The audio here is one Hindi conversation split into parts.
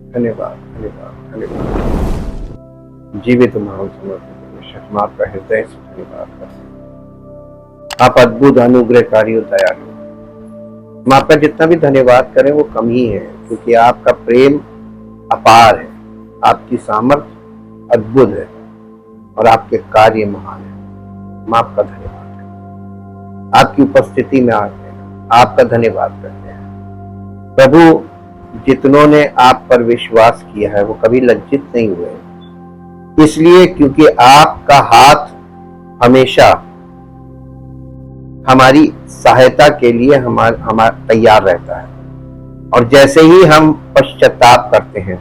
धन्यवाद, धन्यवाद, धन्यवाद। जीवित महान समर्पित परमेश्वर, हम आपका हृदय से धन्यवाद करते हैं। आप अद्भुत, अनुग्रहकारी और दयालु। हम आपका जितना भी धन्यवाद करें वो कम ही है, क्योंकि आपका प्रेम अपार है, आपकी सामर्थ्य अद्भुत है और आपके कार्य महान है। हम आपका धन्यवाद करें, आपकी उपस्थिति में आते हैं, आपका धन्यवाद करते हैं। प्रभु, जितनों ने आप पर विश्वास किया है वो कभी लज्जित नहीं हुए, इसलिए क्योंकि आपका हाथ हमेशा हमारी सहायता के लिए हमारा तैयार रहता है। और जैसे ही हम पश्चाताप करते हैं,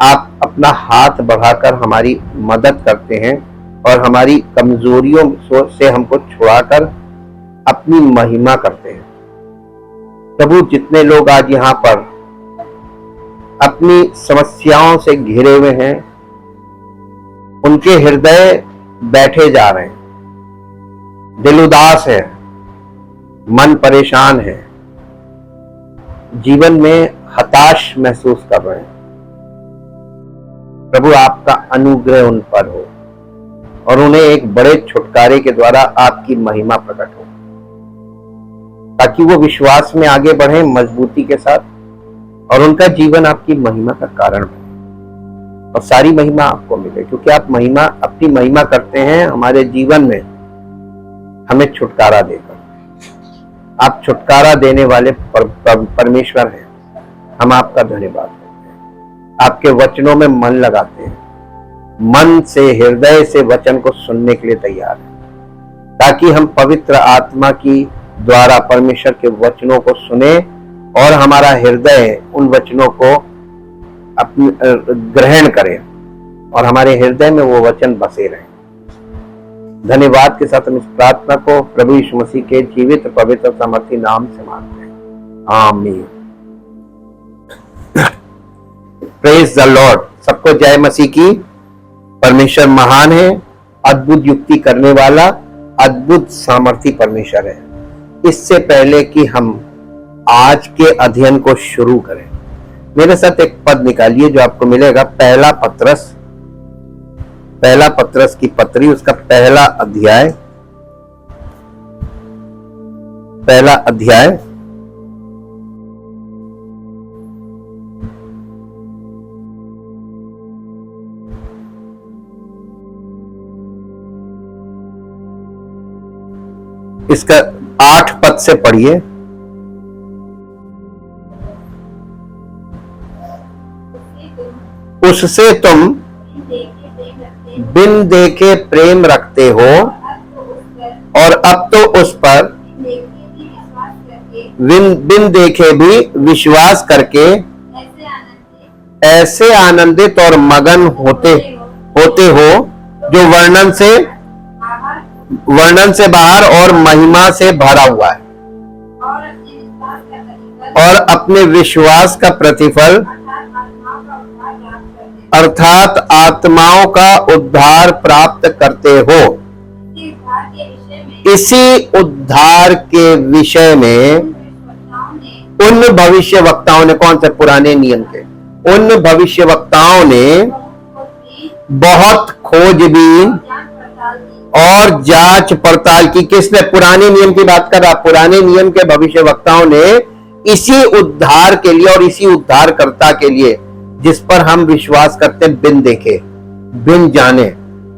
आप अपना हाथ बढ़ाकर हमारी मदद करते हैं और हमारी कमजोरियों से हमको छुड़ाकर अपनी महिमा करते हैं। प्रभु, जितने लोग आज यहाँ पर अपनी समस्याओं से घिरे हुए हैं, उनके हृदय बैठे जा रहे हैं, दिल उदास है, मन परेशान है, जीवन में हताश महसूस कर रहे हैं। प्रभु, आपका अनुग्रह उन पर हो और उन्हें एक बड़े छुटकारे के द्वारा आपकी महिमा प्रकट हो, ताकि वो विश्वास में आगे बढ़े मजबूती के साथ और उनका जीवन आपकी महिमा का कारण बने और सारी महिमा आपको मिले, क्योंकि आप अपनी महिमा करते हैं हमारे जीवन में, हमें छुटकारा देकर। आप छुटकारा देने वाले परमेश्वर हैं। हम आपका धन्यवाद करते हैं। आपके वचनों में मन लगाते हैं, मन से, हृदय से वचन को सुनने के लिए तैयार हैं, ताकि हम पवित्र आत्मा की द्वारा परमेश्वर के वचनों को सुने और हमारा हृदय उन वचनों को ग्रहण करे और हमारे हृदय में वो वचन बसे रहे। धन्यवाद के साथ हम इस प्रार्थना को प्रभु यीशु मसीह के जीवित, पवित्र, सामर्थी नाम से मांगते हैं। आमीन। Praise the Lord. सबको जय मसीह की। परमेश्वर महान है, अद्भुत युक्ति करने वाला, अद्भुत सामर्थी परमेश्वर है। इससे पहले कि हम आज के अध्ययन को शुरू करें, मेरे साथ एक पद निकालिए जो आपको मिलेगा पहला पत्रस की पत्री, उसका पहला अध्याय इसका 8 पद से पढ़िए। उससे तुम बिन देखे प्रेम रखते हो और अब तो उस पर बिन देखे भी विश्वास करके ऐसे आनंदित और मगन होते हो जो वर्णन से बाहर और महिमा से भरा हुआ है, और अपने विश्वास का प्रतिफल अर्थात आत्माओं का उद्धार प्राप्त करते हो। इसी उद्धार के विषय में उन भविष्यवक्ताओं ने, कौन से? पुराने नियम के उन भविष्यवक्ताओं ने बहुत खोजबीन और जांच पड़ताल की। किसने? पुराने नियम की बात कर रहा। पुराने नियम के भविष्यवक्ताओं ने इसी उद्धार के लिए और इसी उद्धारकर्ता के लिए, जिस पर हम विश्वास करते हैं, बिन देखे, बिन जाने,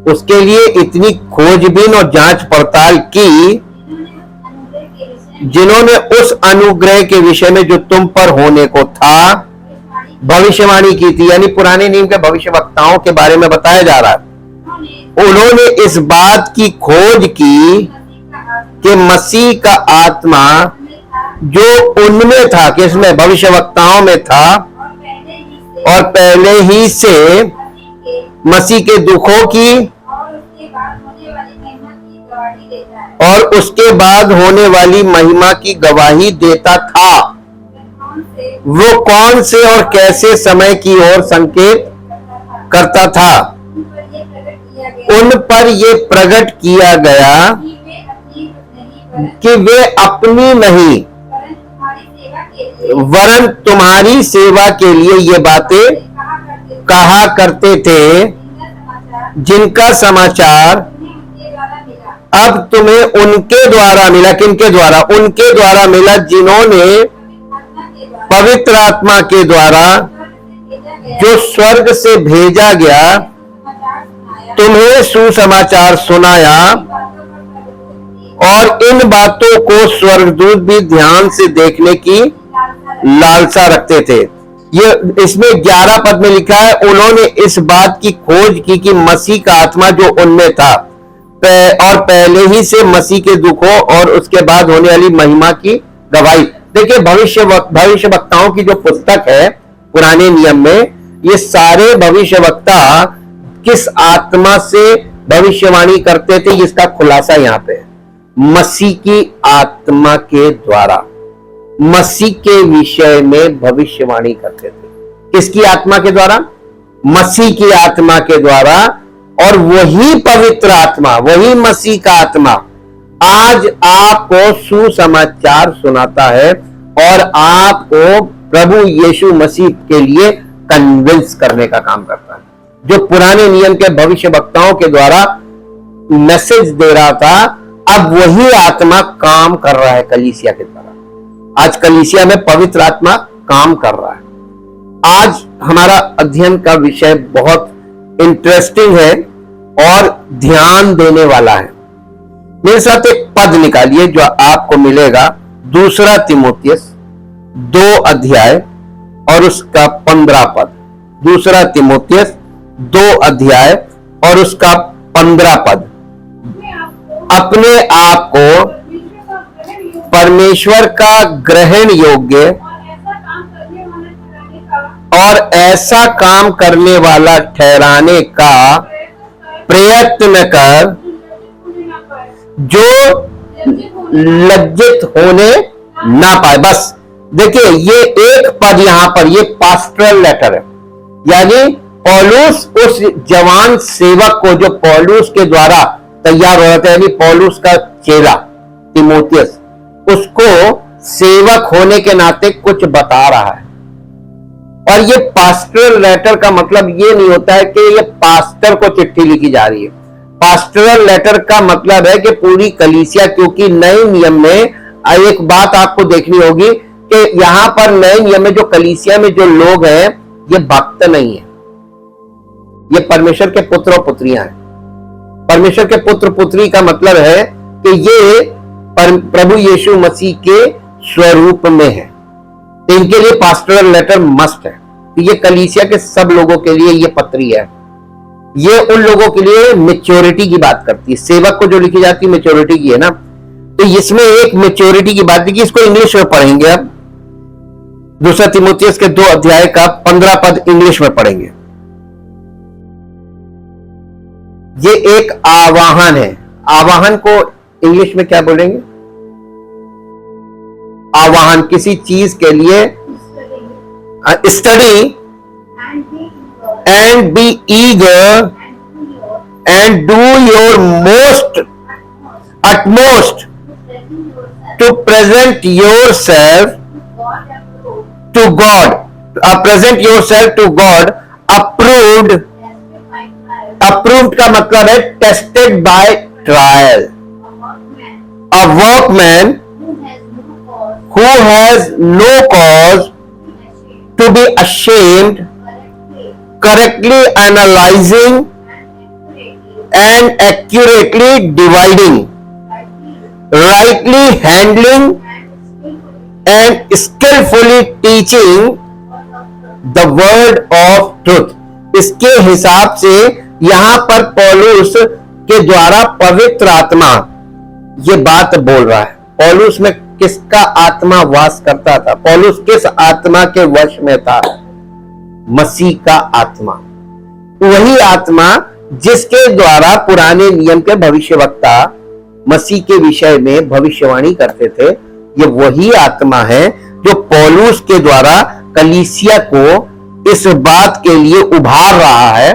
उसके लिए इतनी खोजबीन और जांच पड़ताल की, जिन्होंने उस अनुग्रह के विषय में जो तुम पर होने को था भविष्यवाणी की थी। यानी पुराने नियम के भविष्यवक्ताओं के बारे में बताया जा रहा है। उन्होंने इस बात की खोज की कि मसीह का आत्मा जो उनमें था, किसमें? भविष्यवक्ताओं में था, और पहले ही से मसीह के दुखों की और उसके बाद होने वाली महिमा की गवाही देता था। वो कौन से और कैसे समय की ओर संकेत करता था? उन पर ये प्रकट किया गया कि वे अपनी नहीं वरन तुम्हारी सेवा के लिए ये बातें कहा करते थे, जिनका समाचार अब तुम्हें उनके द्वारा मिला। किनके द्वारा? उनके द्वारा मिला, जिन्होंने पवित्र आत्मा के द्वारा जो स्वर्ग से भेजा गया तुम्हें सुसमाचार सुनाया। और इन बातों को स्वर्गदूत भी ध्यान से देखने की लालसा रखते थे। ये इसमें 11 पद में लिखा है, उन्होंने इस बात की खोज की कि मसीह का आत्मा जो उनमें था और पहले ही से मसीह के दुखों और उसके बाद होने वाली महिमा की गवाही। देखिए, भविष्य वक्ताओं की जो पुस्तक है पुराने नियम में, ये सारे भविष्यवक्ता किस आत्मा से भविष्यवाणी करते थे, इसका खुलासा यहां पे है। मसीह की आत्मा के द्वारा मसीह के विषय में भविष्यवाणी करते थे। किसकी आत्मा के द्वारा? मसीह की आत्मा के द्वारा। और वही पवित्र आत्मा, वही मसीह का आत्मा आज आपको सुसमाचार सुनाता है और आपको प्रभु यीशु मसीह के लिए कन्विंस करने का काम करता है। जो पुराने नियम के भविष्यवक्ताओं के द्वारा मैसेज दे रहा था, अब वही आत्मा काम कर रहा है कलीसिया के द्वारा। आज कलीसिया में पवित्र आत्मा काम कर रहा है। आज हमारा अध्ययन का विषय बहुत इंटरेस्टिंग है और ध्यान देने वाला है। मेरे साथ एक पद निकालिए जो आपको मिलेगा, 2 तीमुथियुस 2 अध्याय और उसका 15 पद। 2 तीमुथियुस 2 अध्याय और उसका 15 पद। अपने आप को परमेश्वर का ग्रहण योग्य और ऐसा काम करने वाला ठहराने का प्रयत्न कर जो लज्जित होने ना पाए। बस देखिए, ये एक पद यहां पर, ये पास्टरल लेटर है, यानी पौलुस उस जवान सेवक को जो पौलुस के द्वारा तैयार हो रहा था, यानी पौलुस का चेला तीमुथियुस, उसको सेवक होने के नाते कुछ बता रहा है। और ये पास्टरल लेटर का मतलब ये नहीं होता है कि ये पास्टर को चिट्ठी लिखी जा रही है। पास्टरल लेटर का मतलब है कि पूरी कलीसिया, क्योंकि नए नियम में एक बात आपको देखनी होगी कि यहां पर नए नियम में जो कलीसिया में जो लोग हैं, ये भक्त नहीं है, ये परमेश्वर के पुत्र और पुत्रियां हैं। परमेश्वर के पुत्र पुत्री का मतलब है कि ये प्रभु यीशु मसीह के स्वरूप में है। तो इनके लिए पास्टरल लेटर मस्ट है। तो ये कलीसिया के सब लोगों के लिए ये पत्री है। ये उन लोगों के लिए मैच्योरिटी की बात करती है। सेवक को जो लिखी जाती है मैच्योरिटी की है ना, तो इसमें एक मैच्योरिटी की बात है कि इसको इंग्लिश में पढ़ेंगे। अब 2 तीमुथियुस के 2 अध्याय का 15 पद इंग्लिश में पढ़ेंगे। ये एक आवाहन है। आवाहन को इंग्लिश में क्या बोलेंगे? आवाहन, किसी चीज के लिए study and be eager and do your most utmost to present yourself to God, present yourself to God approved का मतलब है tested by trial, a workman who has no cause to be ashamed, correctly analyzing and accurately dividing, rightly handling and skillfully teaching the word of truth। इसके हिसाब से यहां पर पौलुस के द्वारा पवित्र आत्मा ये बात बोल रहा है। पौलुस में किसका आत्मा वास करता था? पौलुस किस आत्मा के वश में था? मसीह का आत्मा। वही आत्मा जिसके द्वारा पुराने नियम के भविष्यवक्ता मसीह के विषय में भविष्यवाणी करते थे, ये वही आत्मा है जो पौलुस के द्वारा कलीसिया को इस बात के लिए उभार रहा है,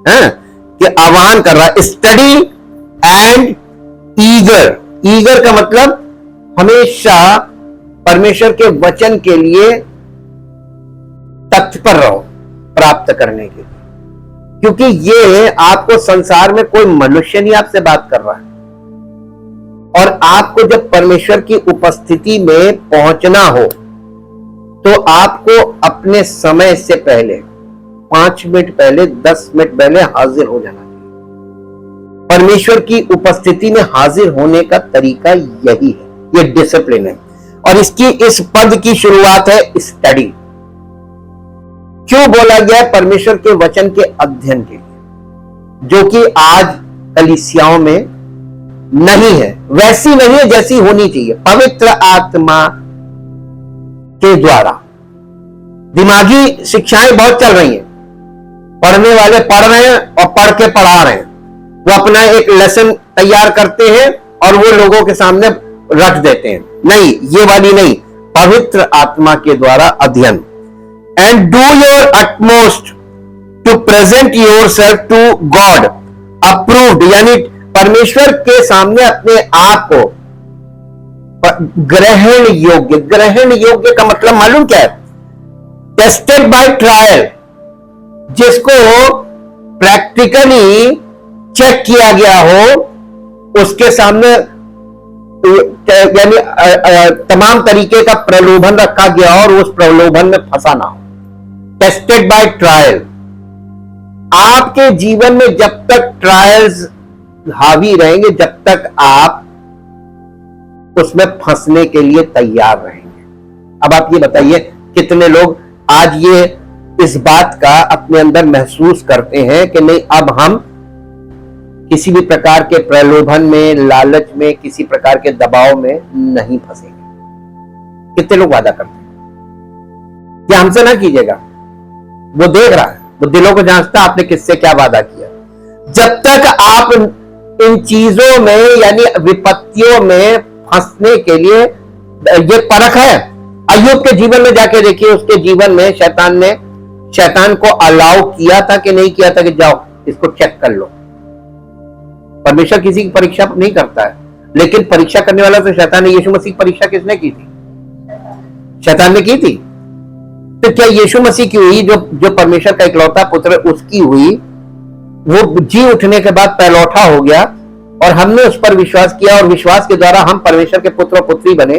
कि आह्वान कर रहा है। स्टडी एंड ईगर, ईगर का मतलब हमेशा परमेश्वर के वचन के लिए तत्पर रहो प्राप्त करने के लिए, क्योंकि ये आपको संसार में कोई मनुष्य नहीं आपसे बात कर रहा है। और आपको जब परमेश्वर की उपस्थिति में पहुंचना हो तो आपको अपने समय से पहले 5 मिनट पहले, 10 मिनट पहले हाजिर हो जाना चाहिए। परमेश्वर की उपस्थिति में हाजिर होने का तरीका यही है, ये डिसिप्लिन है। और इस पद की शुरुआत है स्टडी। क्यों बोला गया है? परमेश्वर के वचन के अध्ययन के लिए, जो कि आज कलीसियाओं में नहीं है, वैसी नहीं है जैसी होनी चाहिए। पवित्र आत्मा के द्वारा दिमागी शिक्षाएं बहुत चल रही हैं, पढ़ने वाले पढ़ रहे हैं और पढ़ के पढ़ा रहे हैं। वो अपना एक लेसन तैयार करते हैं और वो लोगों के सामने रख देते हैं। नहीं, ये वाली नहीं, पवित्र आत्मा के द्वारा अध्ययन। And do your utmost to present yourself to God approved, यानी परमेश्वर के सामने अपने आप को ग्रहण योग्य। ग्रहण योग्य का मतलब मालूम क्या है? टेस्टेड बाय ट्रायल, जिसको प्रैक्टिकली चेक किया गया हो, उसके सामने यानी तमाम तरीके का प्रलोभन रखा गया और उस प्रलोभन में फंसा ना हो। Tested by trial. आपके जीवन में जब तक ट्रायल्स हावी रहेंगे, जब तक आप उसमें फंसने के लिए तैयार रहेंगे। अब आप ये बताइए, कितने लोग आज ये इस बात का अपने अंदर महसूस करते हैं कि नहीं, अब हम किसी भी प्रकार के प्रलोभन में, लालच में, किसी प्रकार के दबाव में नहीं फंसेंगे। कितने लोग वादा करते हैं कि हमसे ना कीजिएगा, वो देख रहा है, वो दिलों को जांचता है आपने किससे क्या वादा किया। जब तक आप इन चीजों में यानी विपत्तियों में फंसने के लिए, ये परख है। अय्यूब के जीवन में जाके देखिए, उसके जीवन में शैतान को अलाउ किया था कि नहीं किया था कि जाओ इसको चेक कर लो। परमेश्वर किसी की परीक्षा नहीं करता है, लेकिन परीक्षा करने वाला तो शैतान है। यीशु मसीह की परीक्षा किसने की थी? शैतान ने की थी। तो क्या यीशु मसीह की हुई, जो परमेश्वर का इकलौता पुत्र, उसकी हुई? वो जी उठने के बाद पैलौठा हो गया और हमने उस पर विश्वास किया और विश्वास के द्वारा हम परमेश्वर के पुत्र और पुत्री बने।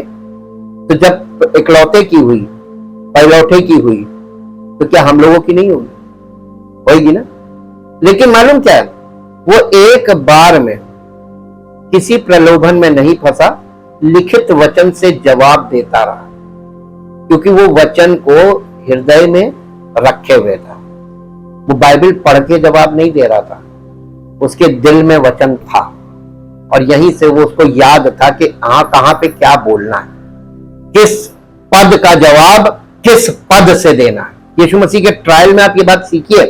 तो जब इकलौते की हुई, पैलौठे की हुई, तो क्या हम लोगों की नहीं होगी? होगी ना। लेकिन मालूम क्या है, वो एक बार में किसी प्रलोभन में नहीं फंसा, लिखित वचन से जवाब देता रहा, क्योंकि वो वचन को हृदय में रखे हुए था। वो बाइबल पढ़ के जवाब नहीं दे रहा था, उसके दिल में वचन था और यहीं से वो उसको याद था कि कहां पे क्या बोलना है, किस पद का जवाब किस पद से देना है। यीशु मसीह के ट्रायल में आप ये बात सीखिए,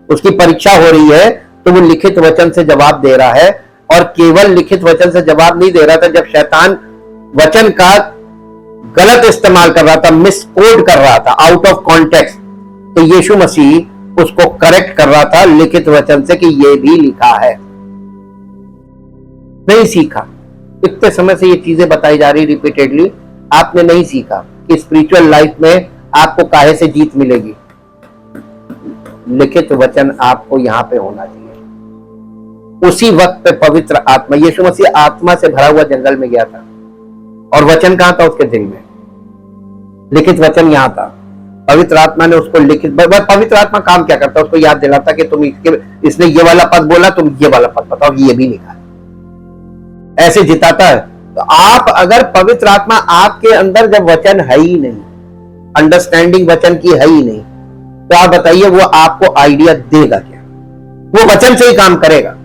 उसकी परीक्षा हो रही है तो वो लिखित वचन से जवाब दे रहा है। और केवल लिखित वचन से जवाब नहीं दे रहा था, जब शैतान वचन का गलत इस्तेमाल कर रहा था, मिसकोड कर रहा था, आउट ऑफ कॉन्टेक्स्ट, तो यीशु मसीह उसको करेक्ट कर रहा था लिखित वचन से कि ये भी लिखा है। नहीं सीखा, इतने समय से ये चीजें बताई जा रही रिपीटेडली, आपने नहीं सीखा कि स्पिरिचुअल लाइफ में आपको काहे से जीत मिलेगी। लिखित वचन आपको यहां पे होना चाहिए। उसी वक्त पे पवित्र आत्मा, यीशु मसीह आत्मा से भरा हुआ जंगल में गया था और वचन कहां था? उसके दिल में। लिखित वचन यहां था, पवित्र आत्मा ने उसको लिखित, पवित्र आत्मा काम क्या करता है? उसको याद दिलाता कि तुम इसने ये वाला पद बोला, तुम ये वाला पद बताओ, ये भी लिखा है, ऐसे जिताता है। तो आप अगर पवित्र आत्मा आपके अंदर जब वचन है ही नहीं, अंडरस्टैंडिंग वचन की है ही नहीं, तो आप बताइए वो आपको आइडिया देगा क्या? वो वचन से ही काम करेगा।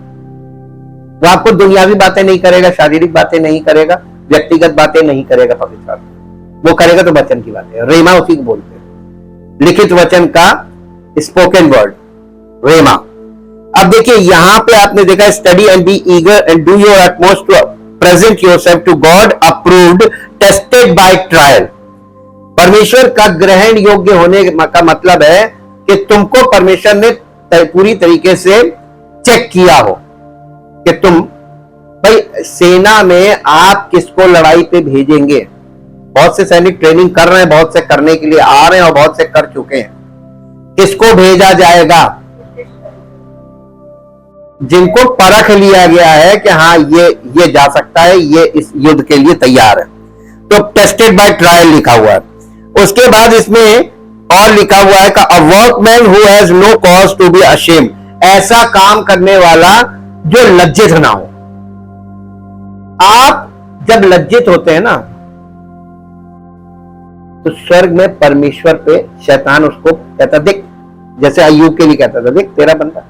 वो आपको दुनियावी बातें नहीं करेगा, शारीरिक बातें नहीं करेगा, व्यक्तिगत बातें नहीं करेगा। पवित्र आत्मा वो करेगा तो वचन की बातें, रेमा उसी को बोलते हैं, लिखित वचन का स्पोकन वर्ड रेमा। अब देखिए यहां पे आपने देखा, study and be eager and do your utmost to present yourself to God approved tested by trial. परमेश्वर का ग्रहण योग्य होने का मतलब है कि तुमको परमेश्वर ने पूरी तरीके से चेक किया हो कि तुम भाई सेना में आप किसको लड़ाई पे भेजेंगे, बहुत से सैनिक ट्रेनिंग कर रहे हैं, बहुत से करने के लिए आ रहे हैं और बहुत से कर चुके हैं। किसको भेजा जाएगा? जिनको परख लिया गया है कि हाँ ये जा सकता है, ये इस युद्ध के लिए तैयार है, तो टेस्टेड बाय ट्रायल लिखा हुआ है। उसके बाद इसमें और लिखा हुआ है कि a workman who has no cause to be ashamed, ऐसा काम करने वाला जो लज्जित ना हो। आप जब लज्जित होते हैं ना, तो स्वर्ग में परमेश्वर पे शैतान उसको कहता, देख, जैसे अय्यूब के लिए कहता था, देख तेरा बंदा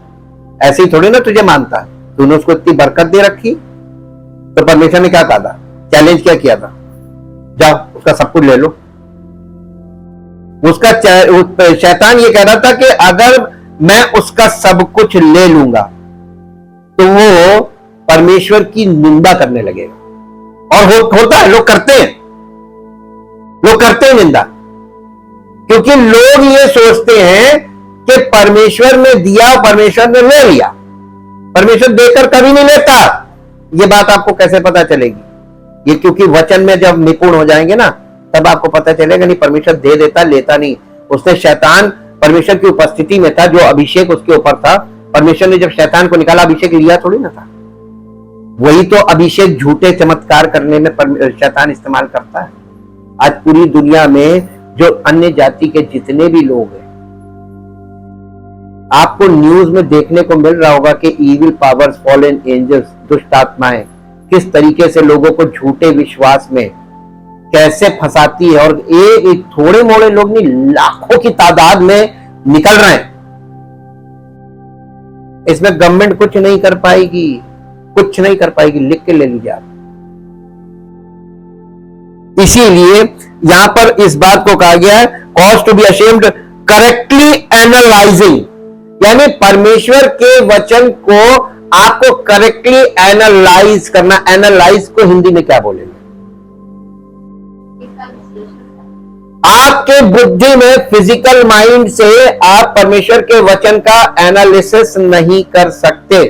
ऐसे ही थोड़ी ना तुझे मानता है, तूने उसको इतनी बरकत दे रखी। तो परमेश्वर ने क्या कहा था? चैलेंज क्या किया था? जाओ उसका सब कुछ ले लो। उसका शैतान ये कह रहा था कि अगर मैं उसका सब कुछ ले लूंगा तो वो परमेश्वर की निंदा करने लगेगा। और होता है, लोग करते हैं निंदा, क्योंकि लोग ये सोचते हैं कि परमेश्वर ने दिया, परमेश्वर ने ले लिया। परमेश्वर देकर कभी नहीं लेता। ये बात आपको कैसे पता चलेगी? ये क्योंकि वचन में जब निपुण हो जाएंगे ना, तब आपको पता चलेगा नहीं परमेश्वर दे देता, लेता नहीं। उसने शैतान परमेश्वर की उपस्थिति में था, जो अभिषेक उसके ऊपर था, परमेश्वर ने जब शैतान को निकाला, अभिषेक लिया थोड़ी ना था। वही तो अभिषेक झूठे चमत्कार करने में शैतान इस्तेमाल करता है। आज पूरी दुनिया में जो अन्य जाति के जितने भी लोग हैं, आपको न्यूज में देखने को मिल रहा होगा कि ईविल पावर्स, फॉलन एंजल्स, दुष्ट आत्माएं किस तरीके से लोगों को झूठे विश्वास में कैसे फंसाती है। और एक थोड़े मोड़े लोग नहीं, लाखों की तादाद में निकल रहे हैं। इसमें गवर्नमेंट कुछ नहीं कर पाएगी, कुछ नहीं कर पाएगी। लिख के ले लीजिए आप। इसीलिए यहां पर इस बात को कहा गया है, cause to be ashamed correctly analysing, यानी परमेश्वर के वचन को आपको करेक्टली एनालाइज करना। एनालाइज को हिंदी में क्या बोलेंगे? आपके बुद्धि में, फिजिकल माइंड से आप परमेश्वर के वचन का एनालिसिस नहीं कर सकते।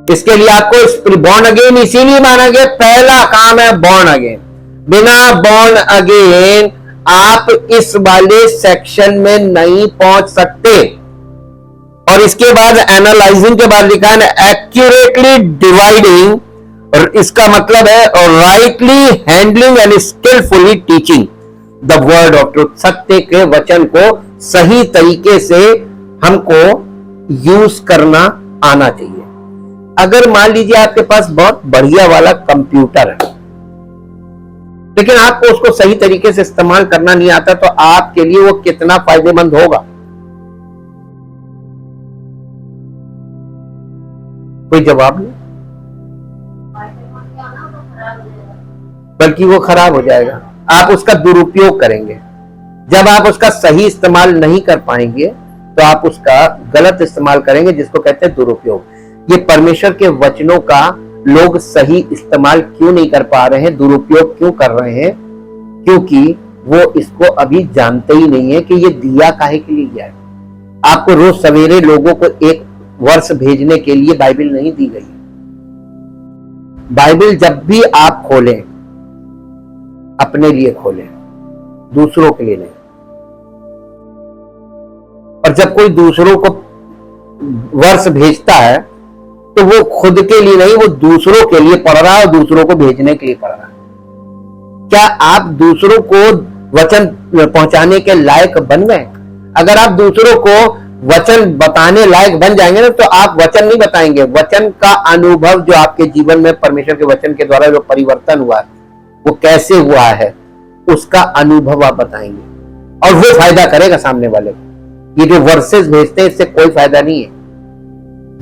इसके लिए आपको बॉर्न अगेन इसीलिए माना गया, पहला काम है बॉर्न अगेन। बिना बॉर्न अगेन आप इस वाले सेक्शन में नहीं पहुंच सकते। और इसके बाद एनालाइजिंग के बाद लिखा है एक्यूरेटली डिवाइडिंग, और इसका मतलब है rightly handling and skilfully teaching the word of truth. सत्य के वचन को सही तरीके से हमको यूज करना आना चाहिए। अगर मान लीजिए आपके पास बहुत बढ़िया वाला कंप्यूटर है, लेकिन आपको उसको सही तरीके से इस्तेमाल करना नहीं आता, तो आपके लिए वो कितना फायदेमंद होगा? कोई जवाब नहीं, बल्कि वो खराब हो जाएगा। आप उसका दुरुपयोग करेंगे। जब आप उसका सही इस्तेमाल नहीं कर पाएंगे, तो आप उसका गलत इस्तेमाल करेंगे, जिसको कहते हैं दुरुपयोग। ये परमेश्वर के वचनों का लोग सही इस्तेमाल क्यों नहीं कर पा रहे हैं, दुरुपयोग क्यों कर रहे हैं? क्योंकि वो इसको अभी जानते ही नहीं है कि ये दिया काहे के लिए गया है। आपको रोज सवेरे लोगों को एक वर्ष भेजने के लिए बाइबल नहीं दी गई। बाइबल जब भी आप खोलें, अपने लिए खोलें, दूसरों के लिए नहीं। और जब कोई दूसरों को वर्ष भेजता है, तो वो खुद के लिए नहीं, वो दूसरों के लिए पढ़ रहा है और दूसरों को भेजने के लिए पढ़ रहा है। क्या आप दूसरों को वचन पहुंचाने के लायक बन गए? अगर आप दूसरों को वचन बताने लायक बन जाएंगे ना, तो आप वचन नहीं बताएंगे, वचन का अनुभव जो आपके जीवन में परमेश्वर के वचन के द्वारा जो परिवर्तन हुआ है, वो कैसे हुआ है, उसका अनुभव आप बताएंगे। और वो फायदा करेगा सामने वाले को। ये जो वर्सेस भेजते हैं, इससे कोई फायदा नहीं है।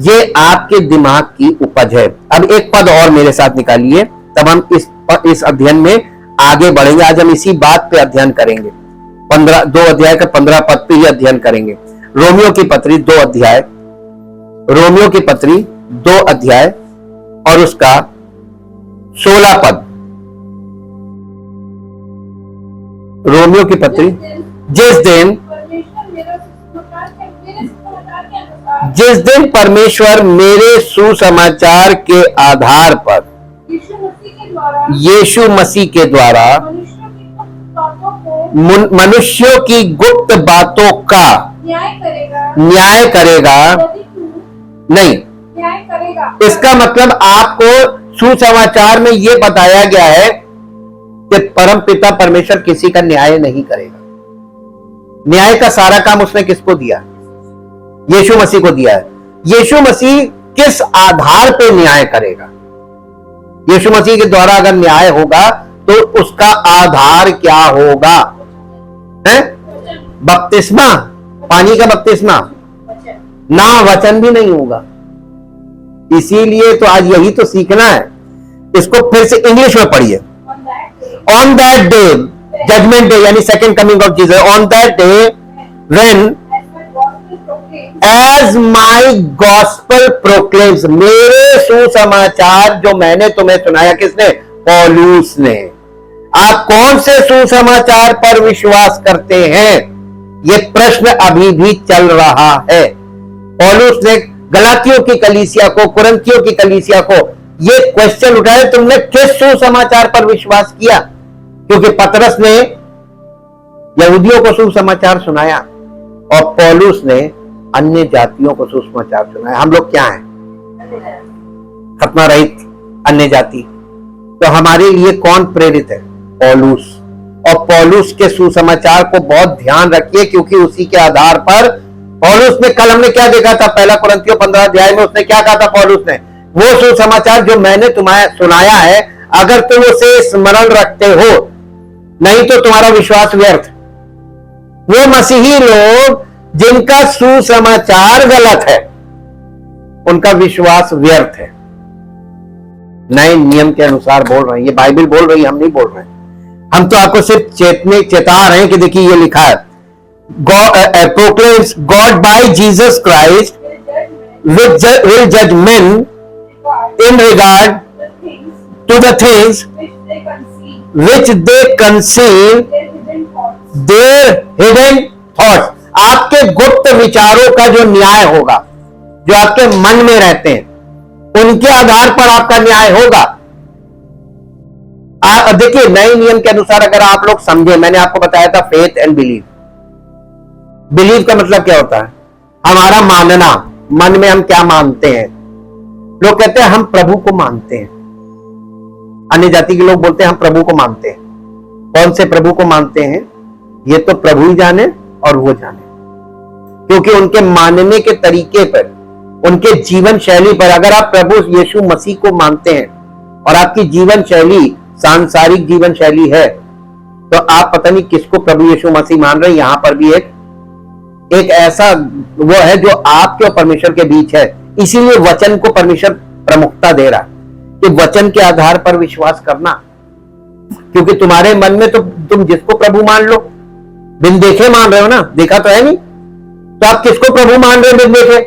ये आपके दिमाग की उपज है। अब एक पद और मेरे साथ निकालिए, तब हम इस अध्ययन में आगे बढ़ेंगे। आज हम इसी बात पे अध्ययन करेंगे। 2 अध्याय का 15 पद पे ही अध्ययन करेंगे। रोमियो की पत्री 2 अध्याय, रोमियो की पत्री 2 अध्याय और उसका 16 पद। रोमियो की पत्री, जिस दिन परमेश्वर मेरे सुसमाचार के आधार पर यीशु मसीह के द्वारा मनुष्यों की गुप्त बातों का न्याय करेगा नहीं। इसका मतलब आपको सुसमाचार में यह बताया गया है कि परम पिता परमेश्वर किसी का न्याय नहीं करेगा। न्याय का सारा काम उसने किसको दिया? यीशु मसीह को दिया है। यीशु मसीह किस आधार पे न्याय करेगा? यीशु मसीह के द्वारा अगर न्याय होगा तो उसका आधार क्या होगा? है बपतिस्मा, पानी का बपतिस्मा ना, वचन भी नहीं होगा। इसीलिए तो आज यही तो सीखना है। इसको फिर से इंग्लिश में पढ़िए। On that day, judgement day यानी second coming of Jesus, on that day when as my gospel proclaims, मेरे सुसमाचार जो मैंने तुम्हें सुनाया, किसने? पौलुस ने। आप कौन से सुसमाचार पर विश्वास करते हैं? यह प्रश्न अभी भी चल रहा है। पौलुस ने गलातियों की कलीसिया को, कुरिन्थियों की कलीसिया को यह क्वेश्चन उठाया, तुमने किस सुसमाचार पर विश्वास किया? क्योंकि पतरस ने यहूदियों को सुसमाचार सुनाया और पौलुस ने अन्य जातियों को सुसमाचार सुनाया। हम लोग क्या हैं? खतना रहित अन्य जाति। तो हमारे लिए कौन प्रेरित है? पौलुस। और पौलुस के सुसमाचार को बहुत ध्यान रखिए, क्योंकि उसी के आधार पर पौलुस ने, कल हमने क्या देखा था? पहला कुरिन्थियों 15 अध्याय में उसने क्या कहा था? पौलुस ने, वो सुसमाचार जो मैंने तुम्हें सुनाया है, अगर तुम उसे स्मरण रखते हो, नहीं तो तुम्हारा विश्वास व्यर्थ। वो मसीही लोग जिनका सुसमाचार गलत है, उनका विश्वास व्यर्थ है। नए नियम के अनुसार बोल रहे हैं, ये बाइबल बोल रही है, हम नहीं बोल रहे हैं। हम तो आपको सिर्फ चेता रहे हैं कि देखिए ये लिखा है, proclaims God by Jesus Christ will judge men in regard to the things which they conceive their hidden thoughts। आपके गुप्त विचारों का जो न्याय होगा, जो आपके मन में रहते हैं, उनके आधार पर आपका न्याय होगा। देखिए नए नियम के अनुसार अगर आप लोग समझे, मैंने आपको बताया था फेथ एंड बिलीव। बिलीव का मतलब क्या होता है? हमारा मानना, मन में हम क्या मानते हैं। लोग कहते हैं हम प्रभु को मानते हैं, अन्य जाति के लोग बोलते हैं हम प्रभु को मानते हैं। कौन से प्रभु को मानते हैं? ये तो प्रभु ही जाने और वो जाने, क्योंकि उनके मानने के तरीके पर, उनके जीवन शैली पर, अगर आप प्रभु यीशु मसीह को मानते हैं और आपकी जीवन शैली सांसारिक जीवन शैली है, तो आप पता नहीं किसको प्रभु यीशु मसीह मान रहे हैं। यहां पर भी एक ऐसा वो है जो आपके और परमेश्वर के बीच है। इसीलिए वचन को परमेश्वर प्रमुखता दे रहा है कि वचन के आधार पर विश्वास करना, क्योंकि तुम्हारे मन में तो तुम जिसको प्रभु मान लो, बिन देखे मान रहे हो ना, देखा तो है नहीं, तो आप किसको प्रभु मान रहे हो बिन देखे?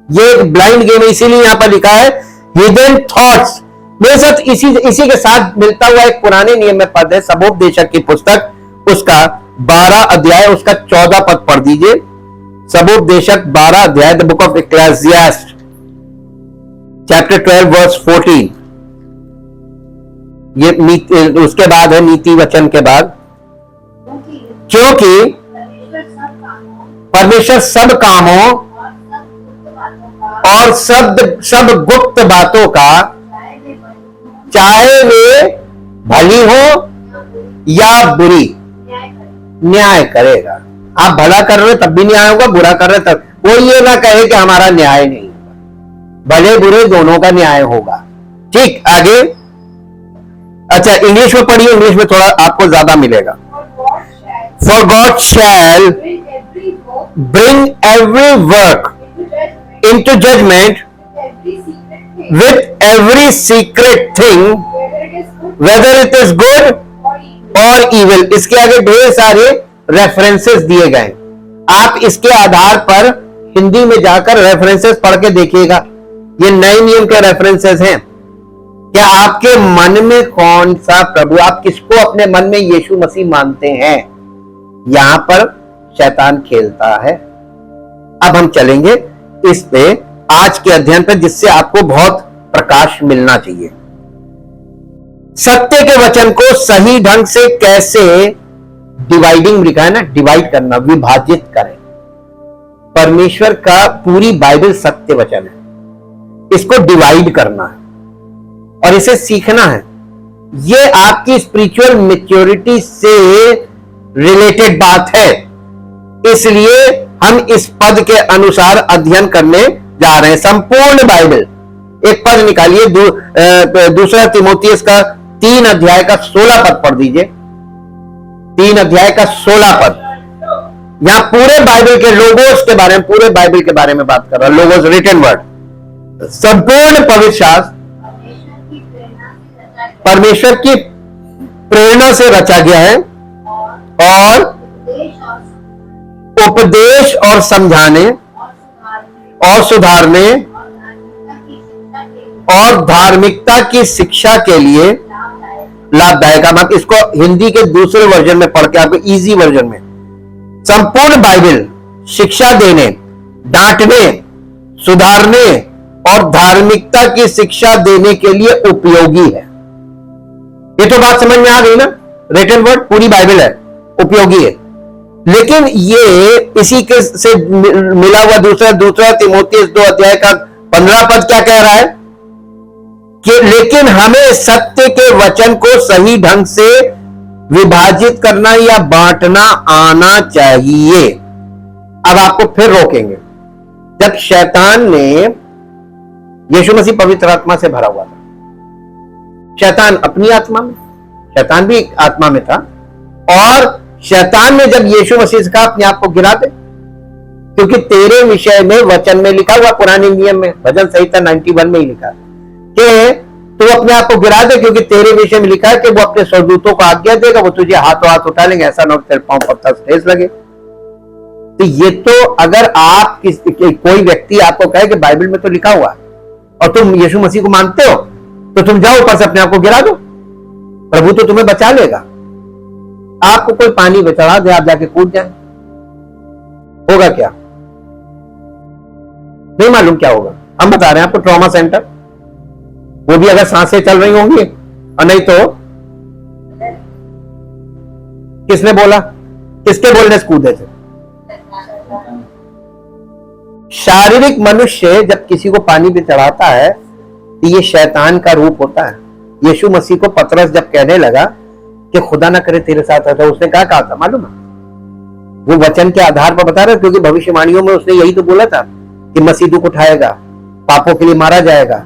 ये एक ब्लाइंड गेम है। इसीलिए यहां पर लिखा है हिडन थॉट्स। मेरे साथ इसी के साथ मिलता हुआ एक पुराने नियम में पद है, सबोपदेशक की पुस्तक, उसका 12 अध्याय, उसका 14 पद पढ़ दीजिए। सबोपदेशक 12 अध्याय, the book of Ecclesiastes chapter 12 verse 14। ये उसके बाद है नीति वचन के बाद, क्योंकि परमेश्वर सब कामों और सब गुप्त बातों का, चाहे वे भली हो या बुरी, न्याय करेगा। आप भला कर रहे तब भी न्याय होगा, बुरा कर रहे तब। कोई ये ना कहे कि हमारा न्याय नहीं होगा, भले बुरे दोनों का न्याय होगा। ठीक, आगे। अच्छा इंग्लिश में पढ़िए, इंग्लिश में थोड़ा आपको ज्यादा मिलेगा। For God shall bring every work into judgment with every secret thing, whether it is good or evil। इसके आगे ढेर सारे रेफरेंसेस दिए गए। आप इसके आधार पर हिंदी में जाकर रेफरेंसेस पढ़ के देखिएगा। ये नए नियम के रेफरेंसेस हैं। क्या आपके मन में कौन सा प्रभु, आप किसको अपने मन में यीशु मसीह मानते हैं? यहां पर शैतान खेलता है। अब हम चलेंगे इस पे, आज के अध्ययन पे, जिससे आपको बहुत प्रकाश मिलना चाहिए। सत्य के वचन को सही ढंग से कैसे, डिवाइडिंग लिखा है ना, डिवाइड करना, विभाजित करें। परमेश्वर का पूरी बाइबल सत्य वचन है, इसको डिवाइड करना है और इसे सीखना है। ये आपकी स्पिरिचुअल मैच्योरिटी से रिलेटेड बात है, इसलिए हम इस पद के अनुसार अध्ययन करने जा रहे हैं। संपूर्ण बाइबल, एक पद निकालिए, दूसरा तीमुथियुस का 3 अध्याय का 16 पद पढ़ दीजिए। 3 अध्याय का 16 पद। यहां पूरे बाइबल के लोगोस के बारे में, पूरे बाइबल के बारे में बात कर रहा है। लोगोस रिटन वर्ड, संपूर्ण पवित्र शास्त्र परमेश्वर की प्रेरणा से रचा गया है और उपदेश और समझाने और सुधारने और धार्मिकता की शिक्षा के लिए लाभदायक। हम इसको हिंदी के दूसरे वर्जन में पढ़ के, आपको इजी वर्जन में, संपूर्ण बाइबल शिक्षा देने, डांटने, सुधारने और धार्मिकता की शिक्षा देने के लिए उपयोगी है। ये तो बात समझ में आ गई ना? रिटन वर्ड पूरी बाइबल है, उपयोगी है। लेकिन ये इसी के से मिला हुआ दूसरा तीमुथियुस 2 अध्याय का 15 पद क्या कह रहा है कि लेकिन हमें सत्य के वचन को सही ढंग से विभाजित करना या बांटना आना चाहिए। अब आपको फिर रोकेंगे। जब शैतान ने, यीशु मसीह पवित्र आत्मा से भरा हुआ था, शैतान अपनी आत्मा में, शैतान भी आत्मा में था, और शैतान ने जब यीशु मसीह से कहा अपने आप को गिरा दे, क्योंकि तेरे विषय में वचन में लिखा हुआ, पुराने नियम में भजन संहिता 91 में ही लिखा कि तू अपने आप को गिरा दे, क्योंकि तेरे विषय में लिखा है कि वो अपने स्वर्गदूतों को आज्ञा देगा, वो तुझे हाथों हाथ उठा लेंगे, ऐसा ना तेरे पांव पत्थर से ठेस लगे। तो ये तो अगर आप कोई व्यक्ति आपको कहे कि बाइबल में तो लिखा हुआ है और तुम यीशु मसीह को मानते हो, तो तुम जाओ ऊपर से अपने आप को गिरा दो, प्रभु तो तुम्हें बचा लेगा। आपको कोई पानी में चढ़ा दे, आप जाके कूद जाए, होगा क्या? नहीं मालूम क्या होगा। हम बता रहे हैं आपको, ट्रॉमा सेंटर, वो भी अगर सांसें चल रही होंगी, और नहीं तो किसने बोला, किसके बोलने से कूदे थे? शारीरिक मनुष्य जब किसी को पानी पे चढ़ाता है तो ये शैतान का रूप होता है। यीशु मसीह को पतरस जब कहने लगा कि खुदा ना करे तेरे साथ होता, उसने क्या कहा था मालूम है? वो वचन के आधार पर बता रहा है, क्योंकि भविष्यवाणियों में उसने यही तो बोला था कि मसीह दुख उठाएगा, पापों के लिए मारा जाएगा,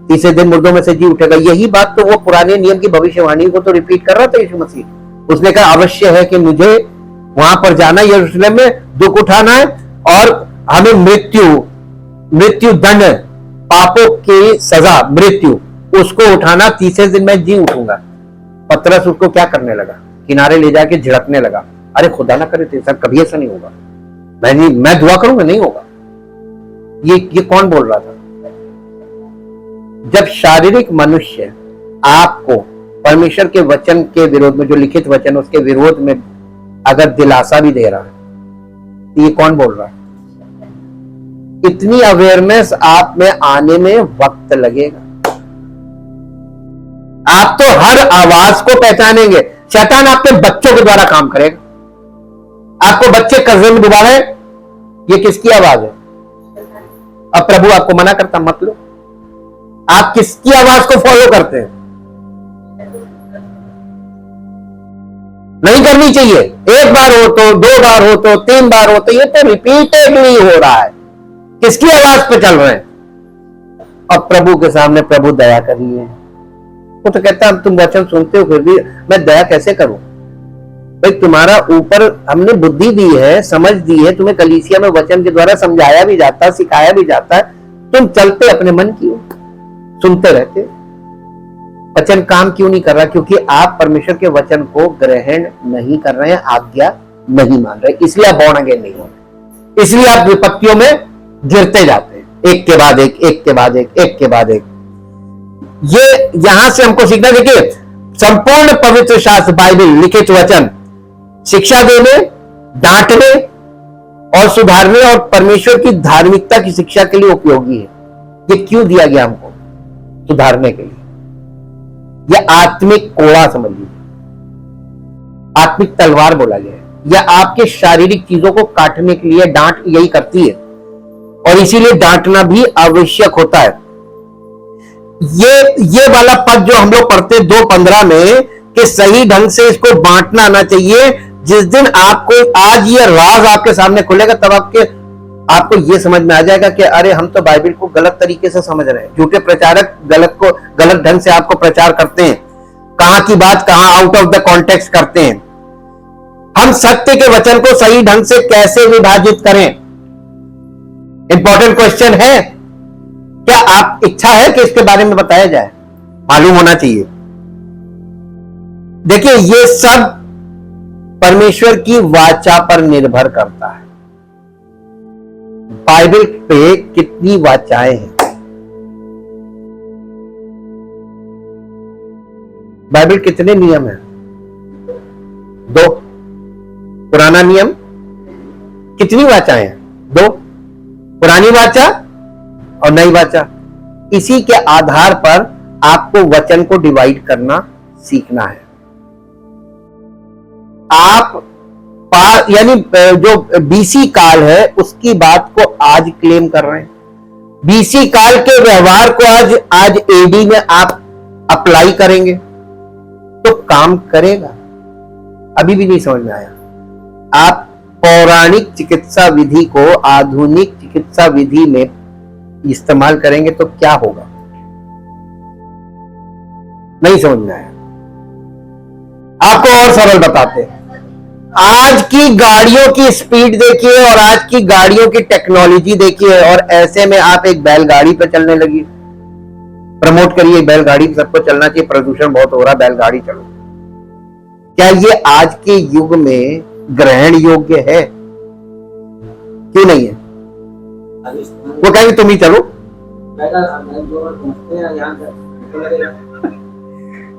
तीसरे दिन मुर्दों में से जी उठेगा। यही बात तो वो पुराने नियम की भविष्यवाणी को तो रिपीट कर रहा था यीशु मसीह। उसने कहा अवश्य है कि मुझे वहां पर जाना, यरूशलेम में दुख उठाना है और हमें मृत्यु दंड, पापों की सजा मृत्यु, उसको उठाना, तीसरे दिन मैं जी उठूंगा। पतरस उसको क्या करने लगा? किनारे ले जाके झिड़कने लगा, अरे खुदा ना करे तेरे साथ कभी ऐसा नहीं होगा, मैं दुआ करूंगा नहीं होगा। ये कौन बोल रहा था? जब शारीरिक मनुष्य आपको परमेश्वर के वचन के विरोध में, जो लिखित वचन उसके विरोध में अगर दिलासा भी दे रहा है, तो ये कौन बोल रहा है? इतनी अवेयरनेस आप में आने में वक्त लगेगा। आप तो हर आवाज को पहचानेंगे। शैतान आपके बच्चों के द्वारा काम करेगा। आपको बच्चे कर्जे में डुबा रहे, ये किसकी आवाज है? अब प्रभु आपको मना करता मत लो। आप किसकी आवाज को फॉलो करते हैं? नहीं करनी चाहिए। एक बार हो तो, 2 बार हो तो, 3 बार हो तो, ये तो रिपीटेडली हो रहा है। किसकी आवाज पे चल रहे हैं? अब प्रभु के सामने प्रभु दया करिए। वो तो कहता है तुम वचन सुनते हो फिर भी मैं दया कैसे करूं? भाई तुम्हारा ऊपर हमने बुद्धि दी है, समझ दी है, तुम्हें कलीसिया में वचन के द्वारा समझाया भी जाता है, सिखाया भी जाता है, तुम चलते अपने मन की, सुनते रहते। वचन काम क्यों नहीं कर रहा? क्योंकि आप परमेश्वर के वचन को ग्रहण नहीं कर रहे हैं, आज्ञा नहीं मान रहे, इसलिए आप बॉर्न अगेन नहीं हो रहे, इसलिए आप विपत्तियों में गिरते जाते हैं, एक के बाद एक, एक के बाद एक, एक के बाद एक। ये यहां से हमको सीखना, देखिए संपूर्ण पवित्र शास्त्र बाइबल लिखित वचन शिक्षा देने, डांटने और सुधारने और परमेश्वर की धार्मिकता की शिक्षा के लिए उपयोगी है। ये क्यों दिया गया हमको? सुधारने के लिए। यह आत्मिक कोड़ा समझ लीजिए, आत्मिक तलवार बोला गया है। यह आपके शारीरिक चीजों को काटने के लिए डांट यही करती है, और इसीलिए डांटना भी आवश्यक होता है। ये वाला पद जो हम लोग पढ़ते 2:15 में कि सही ढंग से इसको बांटना आना चाहिए। जिस दिन आपको आज ये राज आपके सामने खुलेगा, तब आपको ये समझ में आ जाएगा कि अरे हम तो बाइबल को गलत तरीके से समझ रहे हैं। झूठे प्रचारक गलत ढंग से आपको प्रचार करते हैं, कहां की बात कहां आउट ऑफ द कॉन्टेक्स्ट करते हैं। हम सत्य के वचन को सही ढंग से कैसे विभाजित करें, इंपॉर्टेंट क्वेश्चन है। क्या आप इच्छा है कि इसके बारे में बताया जाए? मालूम होना चाहिए। देखिए, ये सब परमेश्वर की वाचा पर निर्भर करता है। बाइबल पे कितनी वाचाएं हैं? बाइबल कितने नियम हैं? 2। पुराना नियम कितनी वाचाएं हैं? 2। पुरानी वाचा और नई वाचा। इसी के आधार पर आपको वचन को डिवाइड करना सीखना है। आप यानी जो बीसी काल है उसकी बात को आज क्लेम कर रहे हैं। बीसी काल के व्यवहार को आज एडी में आप अप्लाई करेंगे तो काम करेगा? अभी भी नहीं समझ में आया। आप पौराणिक चिकित्सा विधि को आधुनिक चिकित्सा विधि में इस्तेमाल करेंगे तो क्या होगा? नहीं समझ में आया। आपको और सरल बताते हैं। आज की गाड़ियों की स्पीड देखिए और आज की गाड़ियों की टेक्नोलॉजी देखिए, और ऐसे में आप एक बैलगाड़ी पे चलने लगी। प्रमोट करिए बैलगाड़ी, सबको चलना चाहिए, प्रदूषण बहुत हो रहा है, बैलगाड़ी चलो। क्या ये आज के युग में ग्रहण योग्य है? क्यों नहीं है? वो कहेंगे तुम ही चलो।